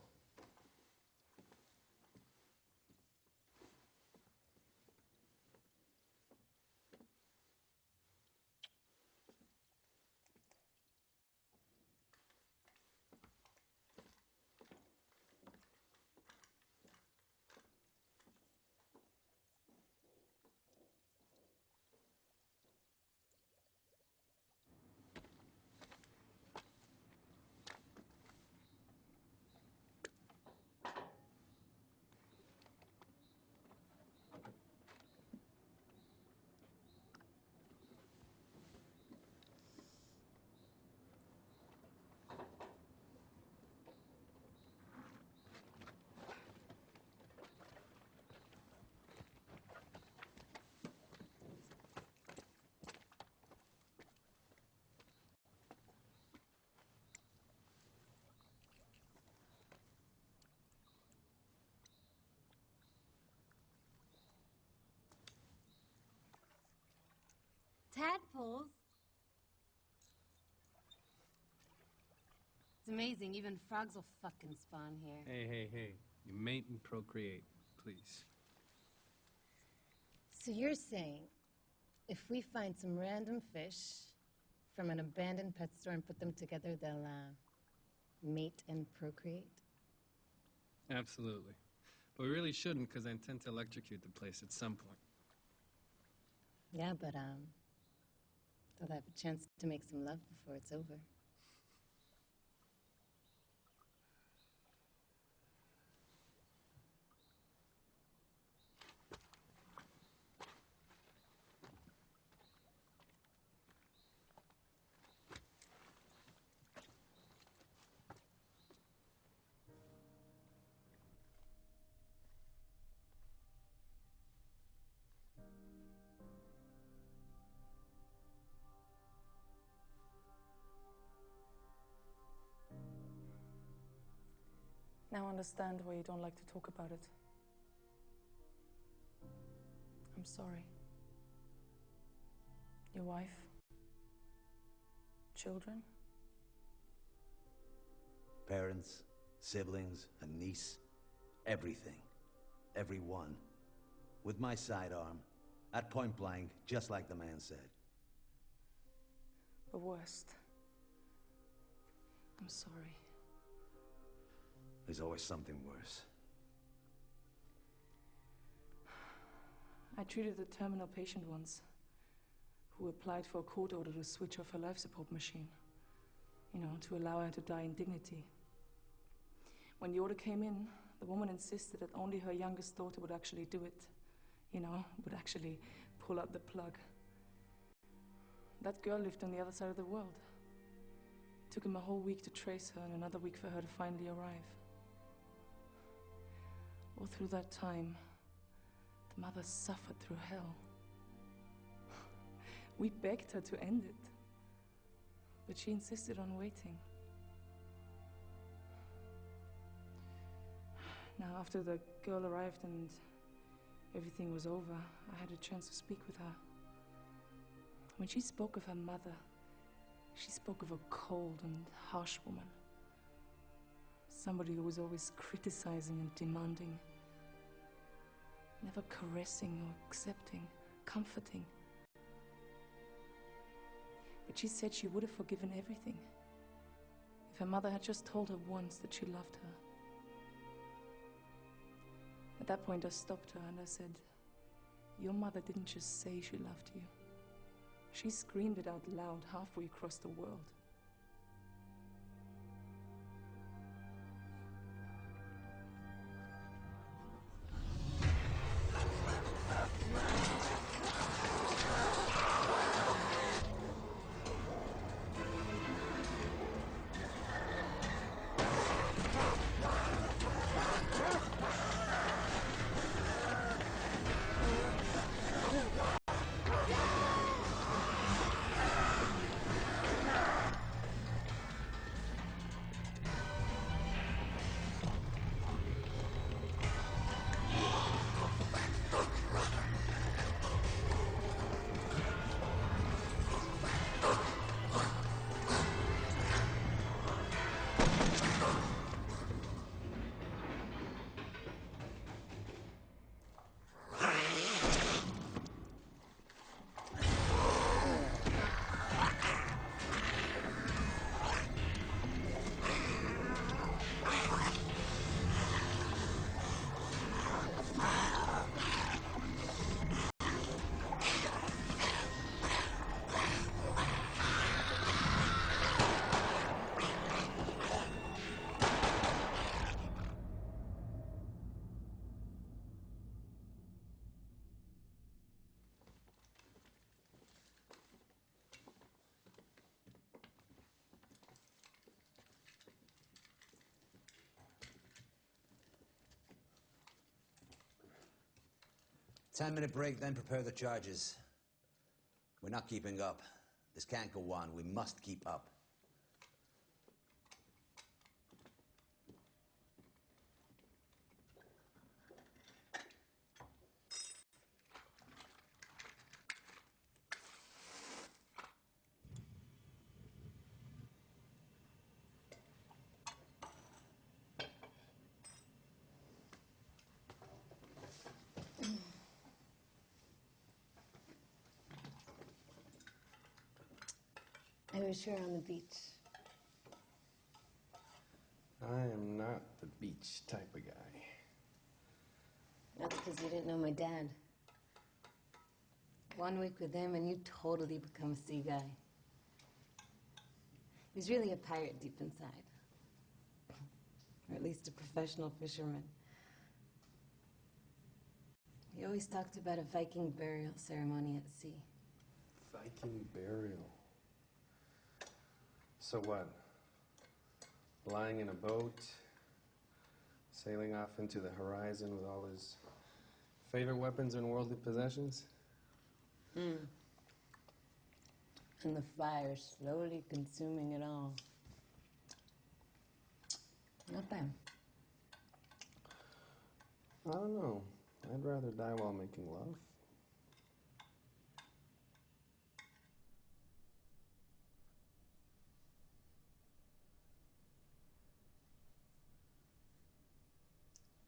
Tadpoles? It's amazing, even frogs will fucking spawn here. Hey. You mate and procreate, please. So you're saying, if we find some random fish from an abandoned pet store and put them together, they'll, mate and procreate? Absolutely. But we really shouldn't, because I intend to electrocute the place at some point. Yeah, but, they'll have a chance to make some love before it's over. Now I understand why you don't like to talk about it. I'm sorry. Your wife? Children? Parents, siblings, a niece, everything. Everyone. With my sidearm, at point blank, just like the man said. The worst. I'm sorry. There's always something worse. I treated a terminal patient once who applied for a court order to switch off her life support machine. You know, to allow her to die in dignity. When the order came in, the woman insisted that only her youngest daughter would actually do it. You know, would actually pull out the plug. That girl lived on the other side of the world. It took him a whole week to trace her and another week for her to finally arrive. All through that time, the mother suffered through hell. We begged her to end it, but she insisted on waiting. Now, after the girl arrived and everything was over, I had a chance to speak with her. When she spoke of her mother, she spoke of a cold and harsh woman. Somebody who was always criticizing and demanding. Never caressing or accepting, comforting. But she said she would have forgiven everything if her mother had just told her once that she loved her. At that point, I stopped her and I said, "Your mother didn't just say she loved you. She screamed it out loud halfway across the world." 10-minute break, then prepare the charges. We're not keeping up. This can't go on. We must keep up. I wish you were on the beach. I am not the beach type of guy. That's because you didn't know my dad. 1 week with him and you totally become a sea guy. He's really a pirate deep inside. Or at least a professional fisherman. He always talked about a Viking burial ceremony at sea. Viking burial. So what? Lying in a boat, sailing off into the horizon with all his favorite weapons and worldly possessions? And the fire slowly consuming it all. Not bad. I don't know. I'd rather die while making love.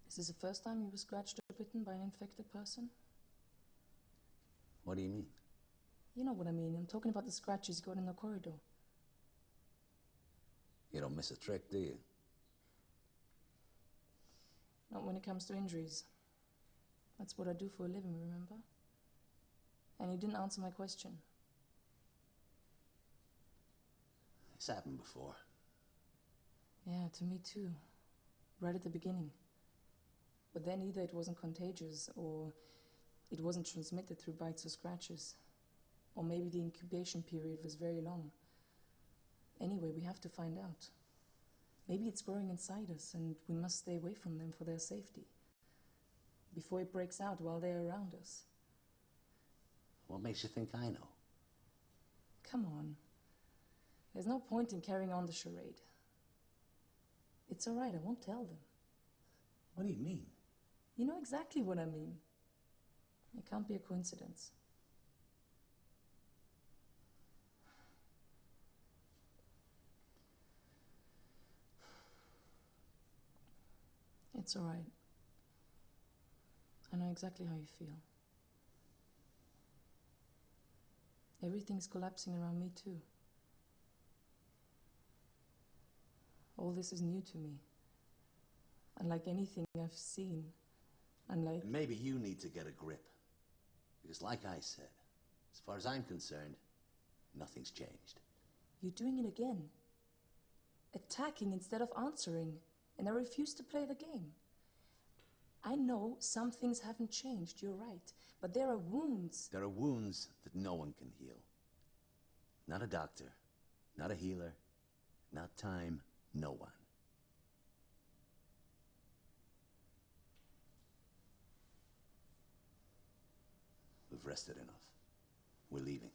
Is this the first time you were scratched or bitten by an infected person? What do you mean? You know what I mean. I'm talking about the scratches you got in the corridor. You don't miss a trick, do you? Not when it comes to injuries. That's what I do for a living, remember? And you didn't answer my question. It's happened before. Yeah, to me too. Right at the beginning. But then either it wasn't contagious or it wasn't transmitted through bites or scratches. Or maybe the incubation period was very long. Anyway, we have to find out. Maybe it's growing inside us and we must stay away from them for their safety. Before it breaks out while they're around us. What makes you think I know? Come on. There's no point in carrying on the charade. It's all right, I won't tell them. What do you mean? You know exactly what I mean. It can't be a coincidence. It's all right. I know exactly how you feel. Everything's collapsing around me too. All this is new to me. Unlike anything I've seen. Unlike... And maybe you need to get a grip. Because like I said, as far as I'm concerned, nothing's changed. You're doing it again. Attacking instead of answering. And I refuse to play the game. I know some things haven't changed, you're right. But there are wounds. There are wounds that no one can heal. Not a doctor, not a healer, not time, no one. We've rested enough. We're leaving.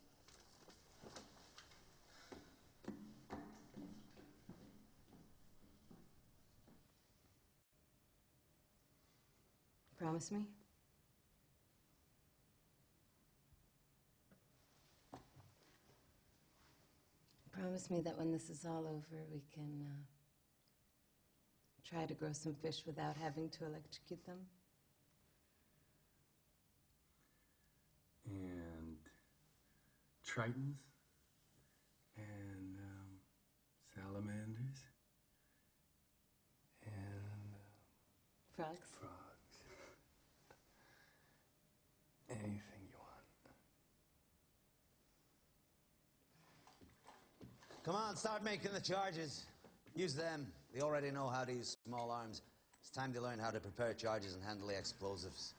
Promise me? Promise me that when this is all over, we can try to grow some fish without having to electrocute them? And tritons and salamanders and Frogs? frogs. Anything you want. Come on, start making the charges. Use them. They already know how to use small arms. It's time to learn how to prepare charges and handle the explosives.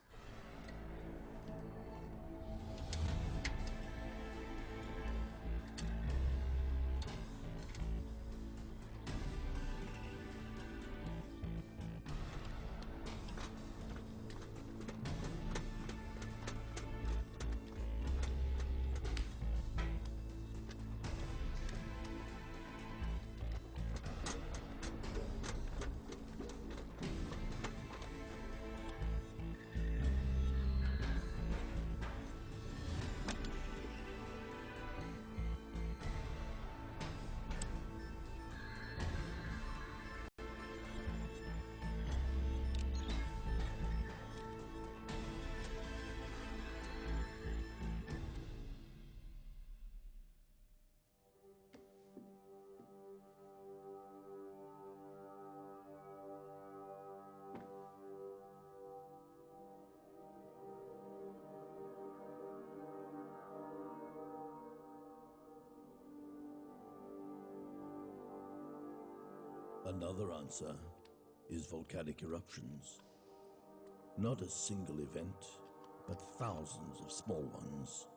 Another answer is volcanic eruptions. Not a single event, but thousands of small ones.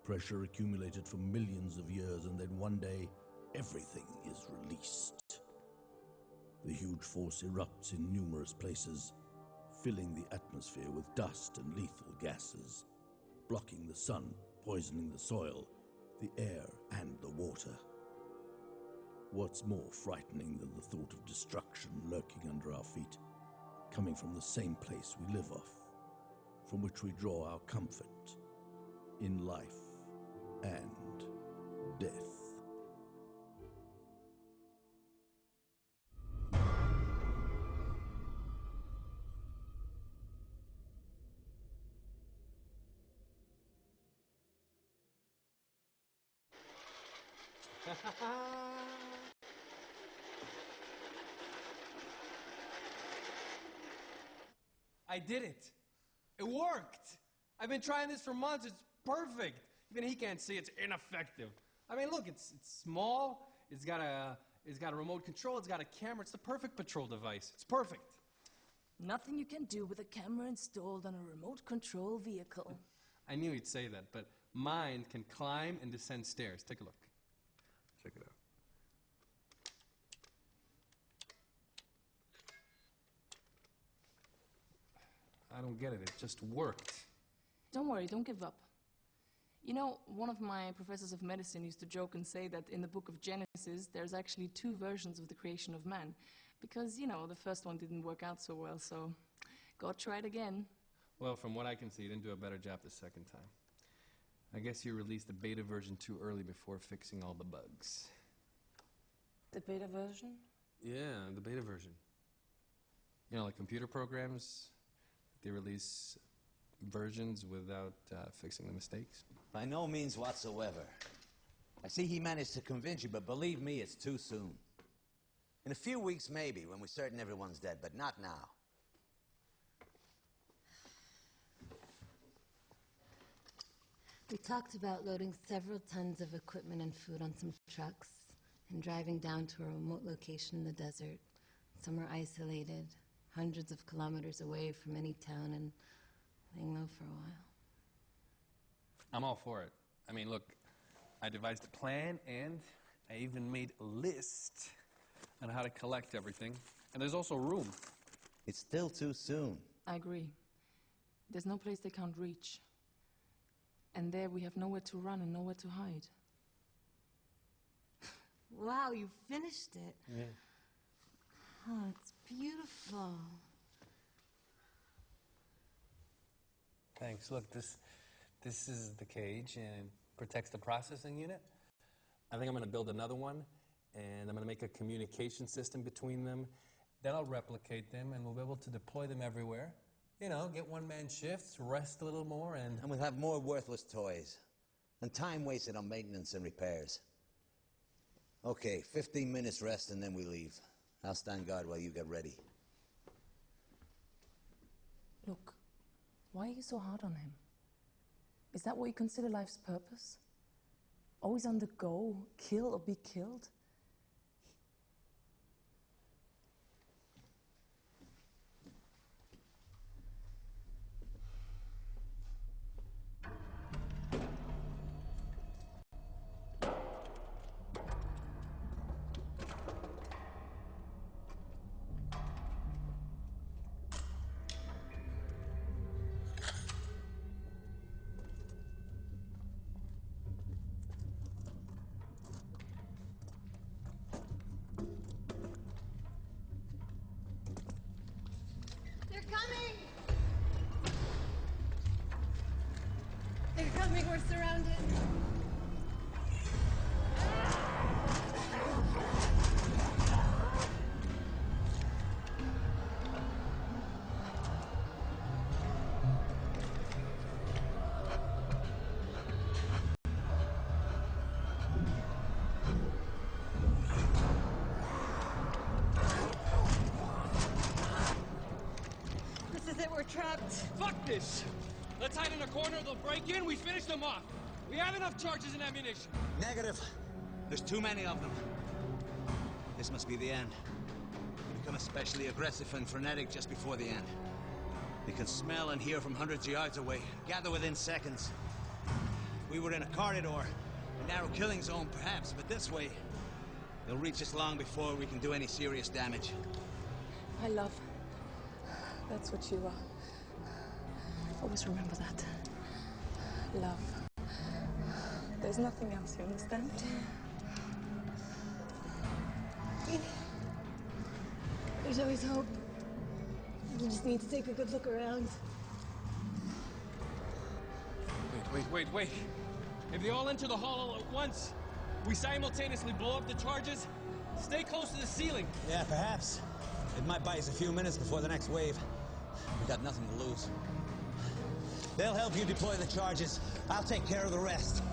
Pressure accumulated for millions of years, and then one day, everything is released. The huge force erupts in numerous places, filling the atmosphere with dust and lethal gases, blocking the sun, poisoning the soil, the air, and the water. What's more frightening than the thought of destruction lurking under our feet, coming from the same place we live off, from which we draw our comfort in life and death. I did it. It worked. I've been trying this for months. It's perfect. Even he can't see it's ineffective. I mean, look, it's small. It's got a remote control. It's got a camera. It's the perfect patrol device. It's perfect. Nothing you can do with a camera installed on a remote control vehicle. I knew he'd say that, but mine can climb and descend stairs. Take a look. Check it out. I don't get it. It just worked. Don't worry, don't give up. You know, one of my professors of medicine used to joke and say that in the book of Genesis, there's actually 2 versions of the creation of man. Because, you know, the first one didn't work out so well, so God tried again. Well, from what I can see, you didn't do a better job the second time. I guess you released the beta version too early before fixing all the bugs. The beta version? Yeah, the beta version. You know, like computer programs, they release versions without fixing the mistakes. By no means whatsoever. I see he managed to convince you, but believe me, it's too soon. In a few weeks, maybe, when we're certain everyone's dead, but not now. We talked about loading several tons of equipment and food on some trucks and driving down to a remote location in the desert, somewhere isolated, hundreds of kilometers away from any town, and laying low for a while. I'm all for it. I mean, look, I devised a plan, and I even made a list on how to collect everything. And there's also room. It's still too soon. I agree. There's no place they can't reach. And there we have nowhere to run and nowhere to hide. Wow, you finished it. Yeah. Oh, it's beautiful. Thanks. Look, this is the cage and protects the processing unit. I think I'm going to build another one, and I'm going to make a communication system between them. Then I'll replicate them, and we'll be able to deploy them everywhere. You know, get one-man shifts, rest a little more, and we'll have more worthless toys. And time wasted on maintenance and repairs. Okay, 15 minutes rest, and then we leave. I'll stand guard while you get ready. Look, why are you so hard on him? Is that what you consider life's purpose? Always on the go, kill or be killed? They're coming! They're coming, we're surrounded. This is it, we're trapped. Fuck this! Let's hide in a corner, they'll break in, we finish them off. We have enough charges and ammunition. Negative. There's too many of them. This must be the end. You become especially aggressive and frenetic just before the end. You can smell and hear from hundreds of yards away. Gather within seconds. We were in a corridor, a narrow killing zone perhaps, but this way, they'll reach us long before we can do any serious damage. My love. That's what you are. Always remember that. Love. There's nothing else, you understand? There's always hope. You just need to take a good look around. Wait. If they all enter the hall all at once, we simultaneously blow up the charges. Stay close to the ceiling. Yeah, perhaps. It might buy us a few minutes before the next wave. We got nothing to lose. They'll help you deploy the charges. I'll take care of the rest.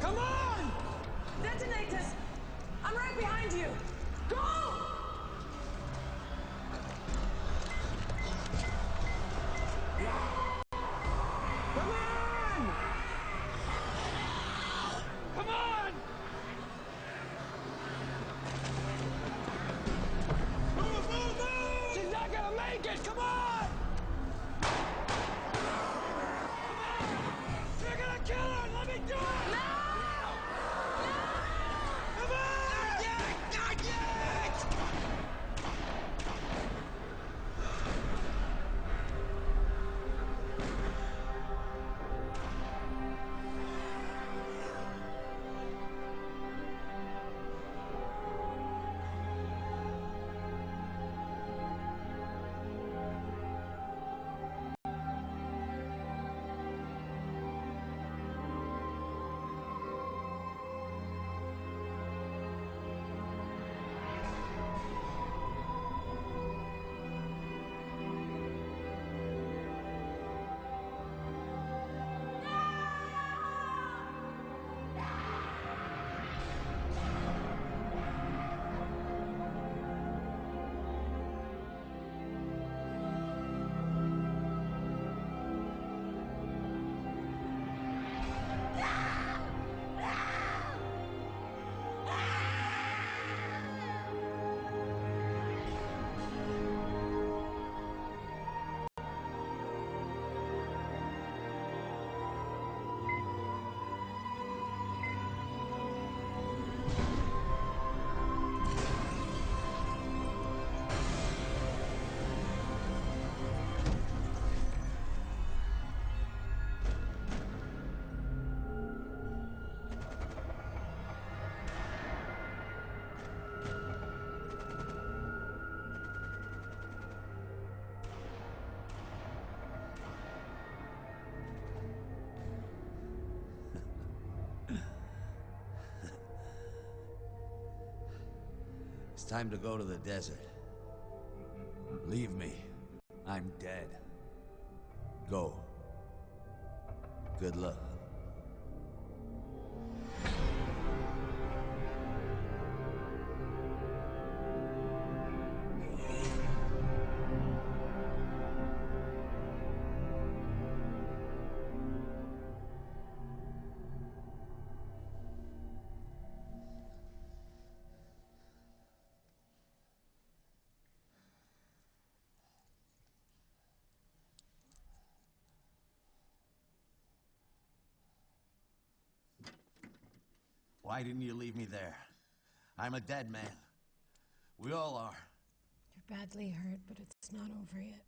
Come on! Detonators! I'm right behind you! Go! Come on! Come on! Move! She's not gonna make it! Come on! You're gonna kill her! Let me do it! No! Come on! Not yet! It's time to go to the desert. Leave me. I'm dead. Go. Good luck. Why didn't you leave me there? I'm a dead man. We all are. You're badly hurt, but it's not over yet.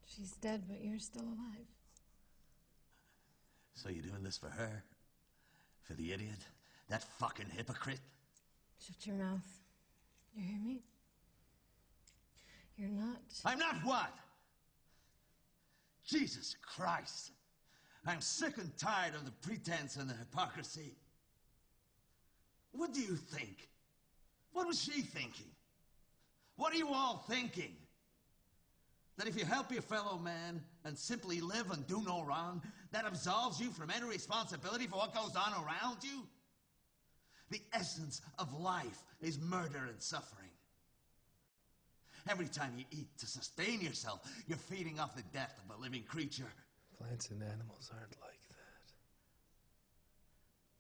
She's dead, but you're still alive. So you're doing this for her? For the idiot? That fucking hypocrite? Shut your mouth. You hear me? You're not. I'm not what? Jesus Christ. I'm sick and tired of the pretense and the hypocrisy. What do you think? What was she thinking? What are you all thinking? That if you help your fellow man and simply live and do no wrong, that absolves you from any responsibility for what goes on around you? The essence of life is murder and suffering. Every time you eat to sustain yourself, you're feeding off the death of a living creature. Plants and animals aren't like that.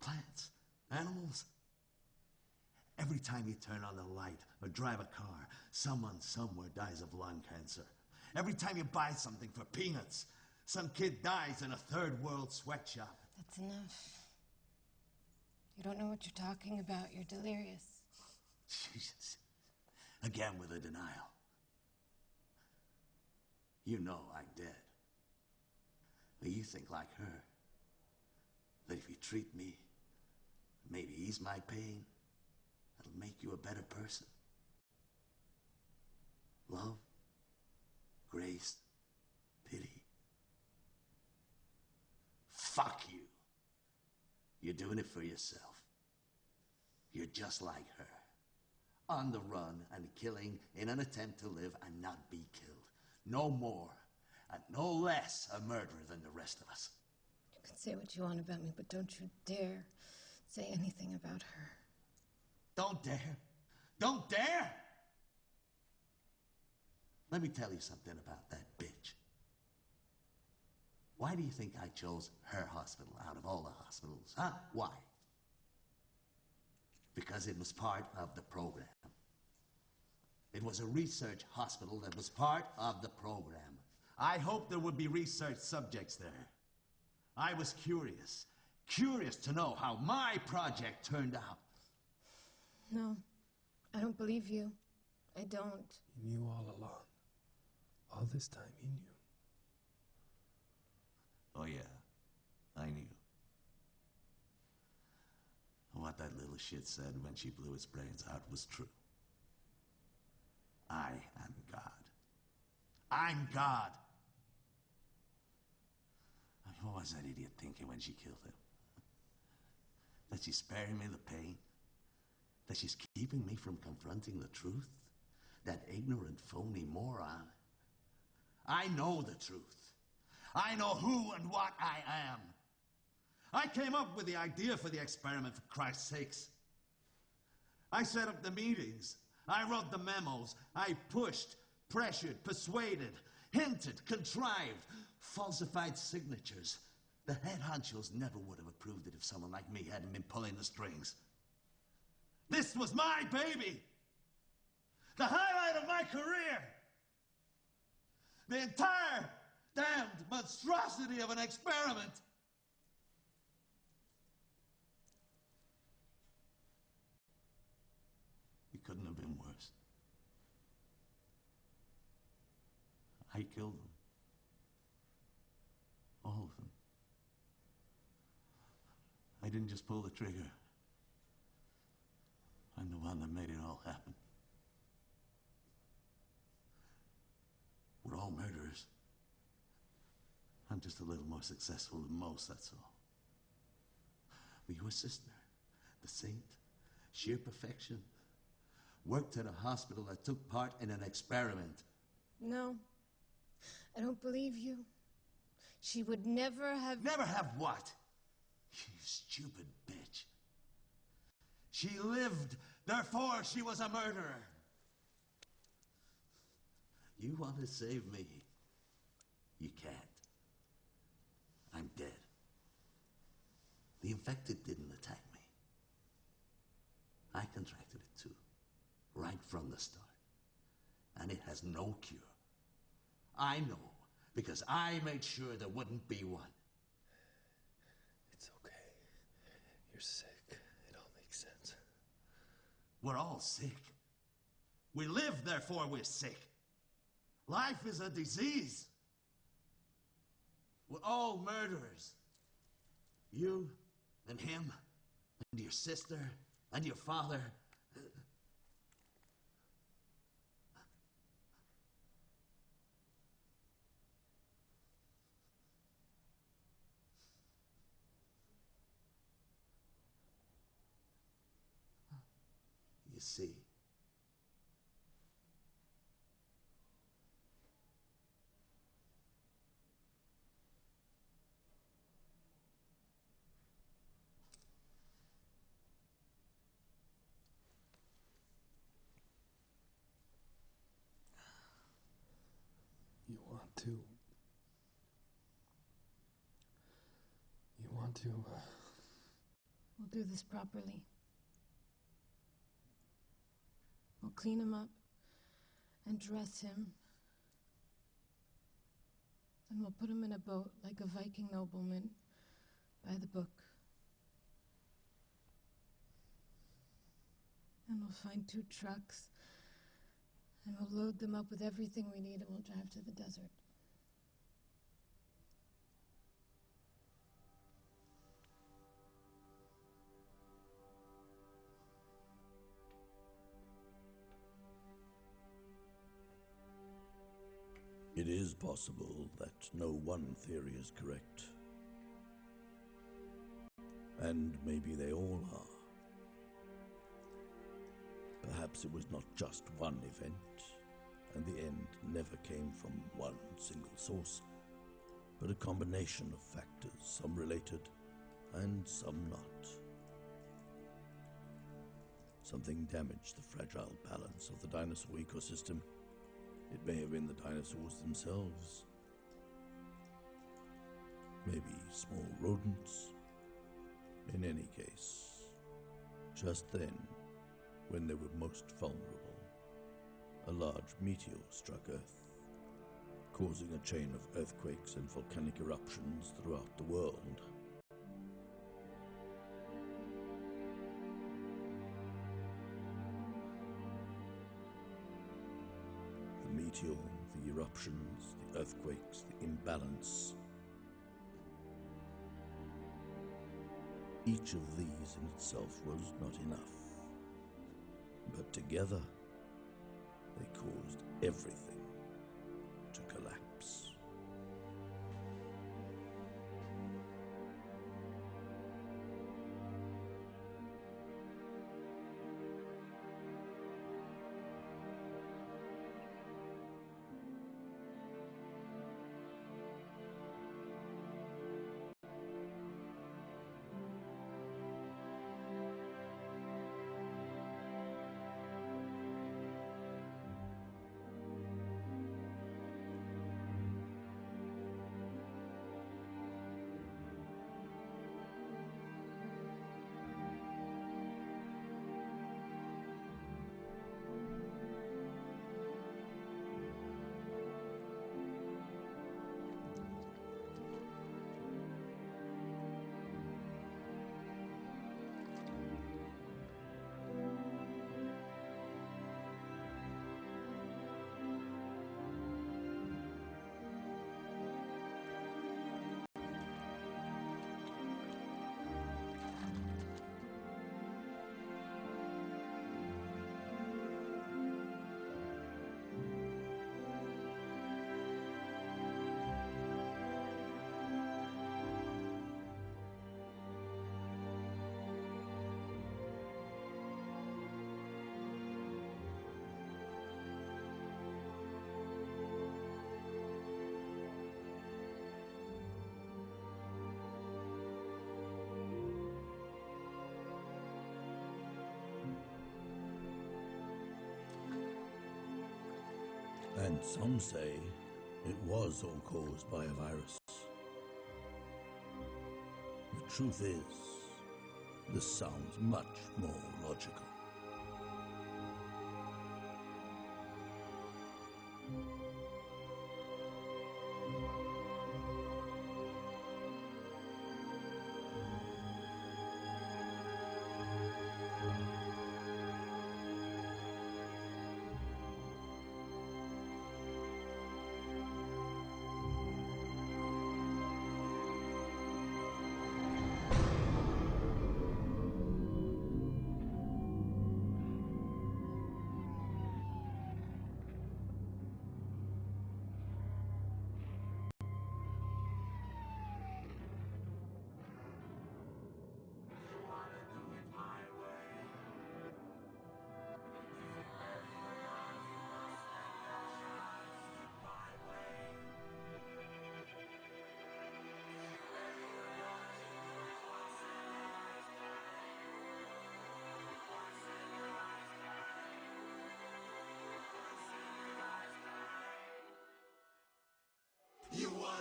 Plants, animals. Every time you turn on the light or drive a car, someone somewhere dies of lung cancer. Every time you buy something for peanuts, some kid dies in a third world sweatshop. That's enough. You don't know what you're talking about. You're delirious. Jesus. Again with the denial. You know I'm dead. But you think like her. That if you treat me, maybe ease my pain, it'll make you a better person. Love, grace, pity. Fuck you. You're doing it for yourself. You're just like her. On the run and killing in an attempt to live and not be killed. No more and no less a murderer than the rest of us. You can say what you want about me, but don't you dare say anything about her. Don't dare. Don't dare! Let me tell you something about that bitch. Why do you think I chose her hospital out of all the hospitals? Huh? Why? Because it was part of the program. It was a research hospital that was part of the program. I hoped there would be research subjects there. I was curious to know how my project turned out. No, I don't believe you. I don't. He knew all along. All this time, he knew. Oh, yeah, I knew. What that little shit said when she blew his brains out was true. I am God. I'm God. I mean, what was that idiot thinking when she killed him? That she's sparing me the pain? That she's keeping me from confronting the truth? That ignorant, phony moron? I know the truth. I know who and what I am. I came up with the idea for the experiment, for Christ's sakes. I set up the meetings. I wrote the memos. I pushed, pressured, persuaded, hinted, contrived, falsified signatures. The head honchos never would have approved it if someone like me hadn't been pulling the strings. This was my baby. The highlight of my career. The entire damned monstrosity of an experiment. It couldn't have been worse. I killed them. All of them. I didn't just pull the trigger. I'm the one that made it all happen. We're all murderers. I'm just a little more successful than most, that's all. But your sister, the saint, sheer perfection, worked at a hospital that took part in an experiment. No, I don't believe you. She would never have... Never have what? You stupid bitch. She lived, therefore she was a murderer. You want to save me? You can't. I'm dead. The infected didn't attack me. I contracted it too, right from the start. And it has no cure. I know, because I made sure there wouldn't be one. It's okay. You're sick. It all makes sense. We're all sick. We live, therefore we're sick. Life is a disease. We're all murderers. You and him and your sister and your father. sea. You want to. You want to. We'll do this properly. We'll clean him up and dress him. Then we'll put him in a boat like a Viking nobleman by the book. And we'll find 2 trucks, and we'll load them up with everything we need, and we'll drive to the desert. It is possible that no one theory is correct. And maybe they all are. Perhaps it was not just one event, and the end never came from one single source, but a combination of factors, some related and some not. Something damaged the fragile balance of the dinosaur ecosystem. It may have been the dinosaurs themselves. Maybe small rodents. In any case, just then, when they were most vulnerable, a large meteor struck Earth, causing a chain of earthquakes and volcanic eruptions throughout the world. The meteor, the eruptions, the earthquakes, the imbalance. Each of these in itself was not enough. But together, they caused everything to collapse. And some say it was all caused by a virus. The truth is, this sounds much more logical.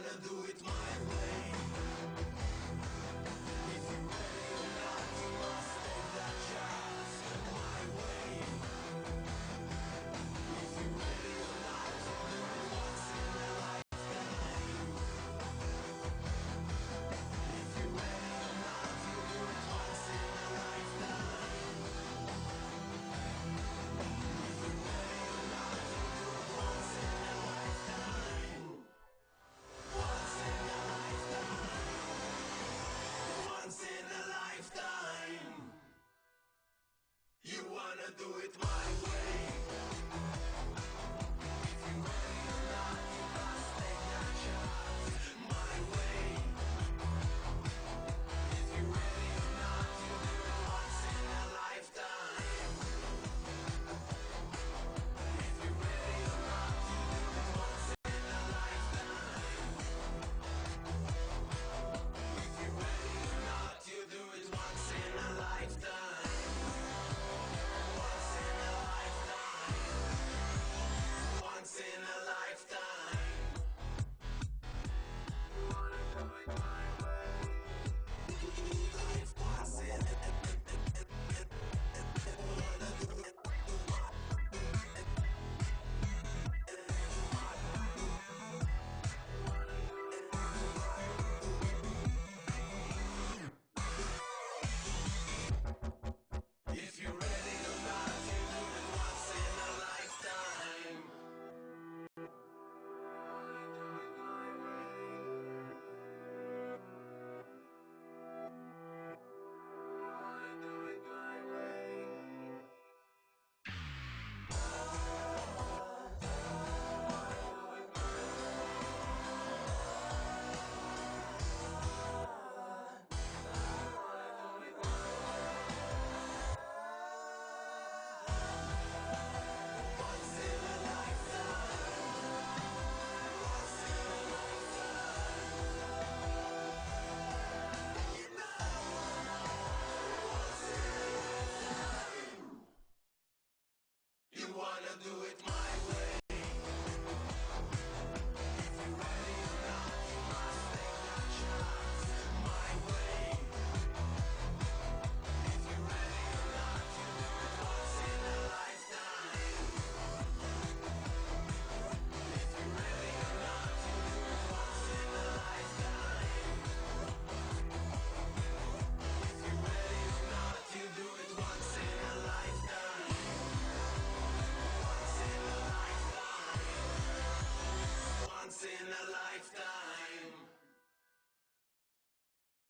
wanna do it my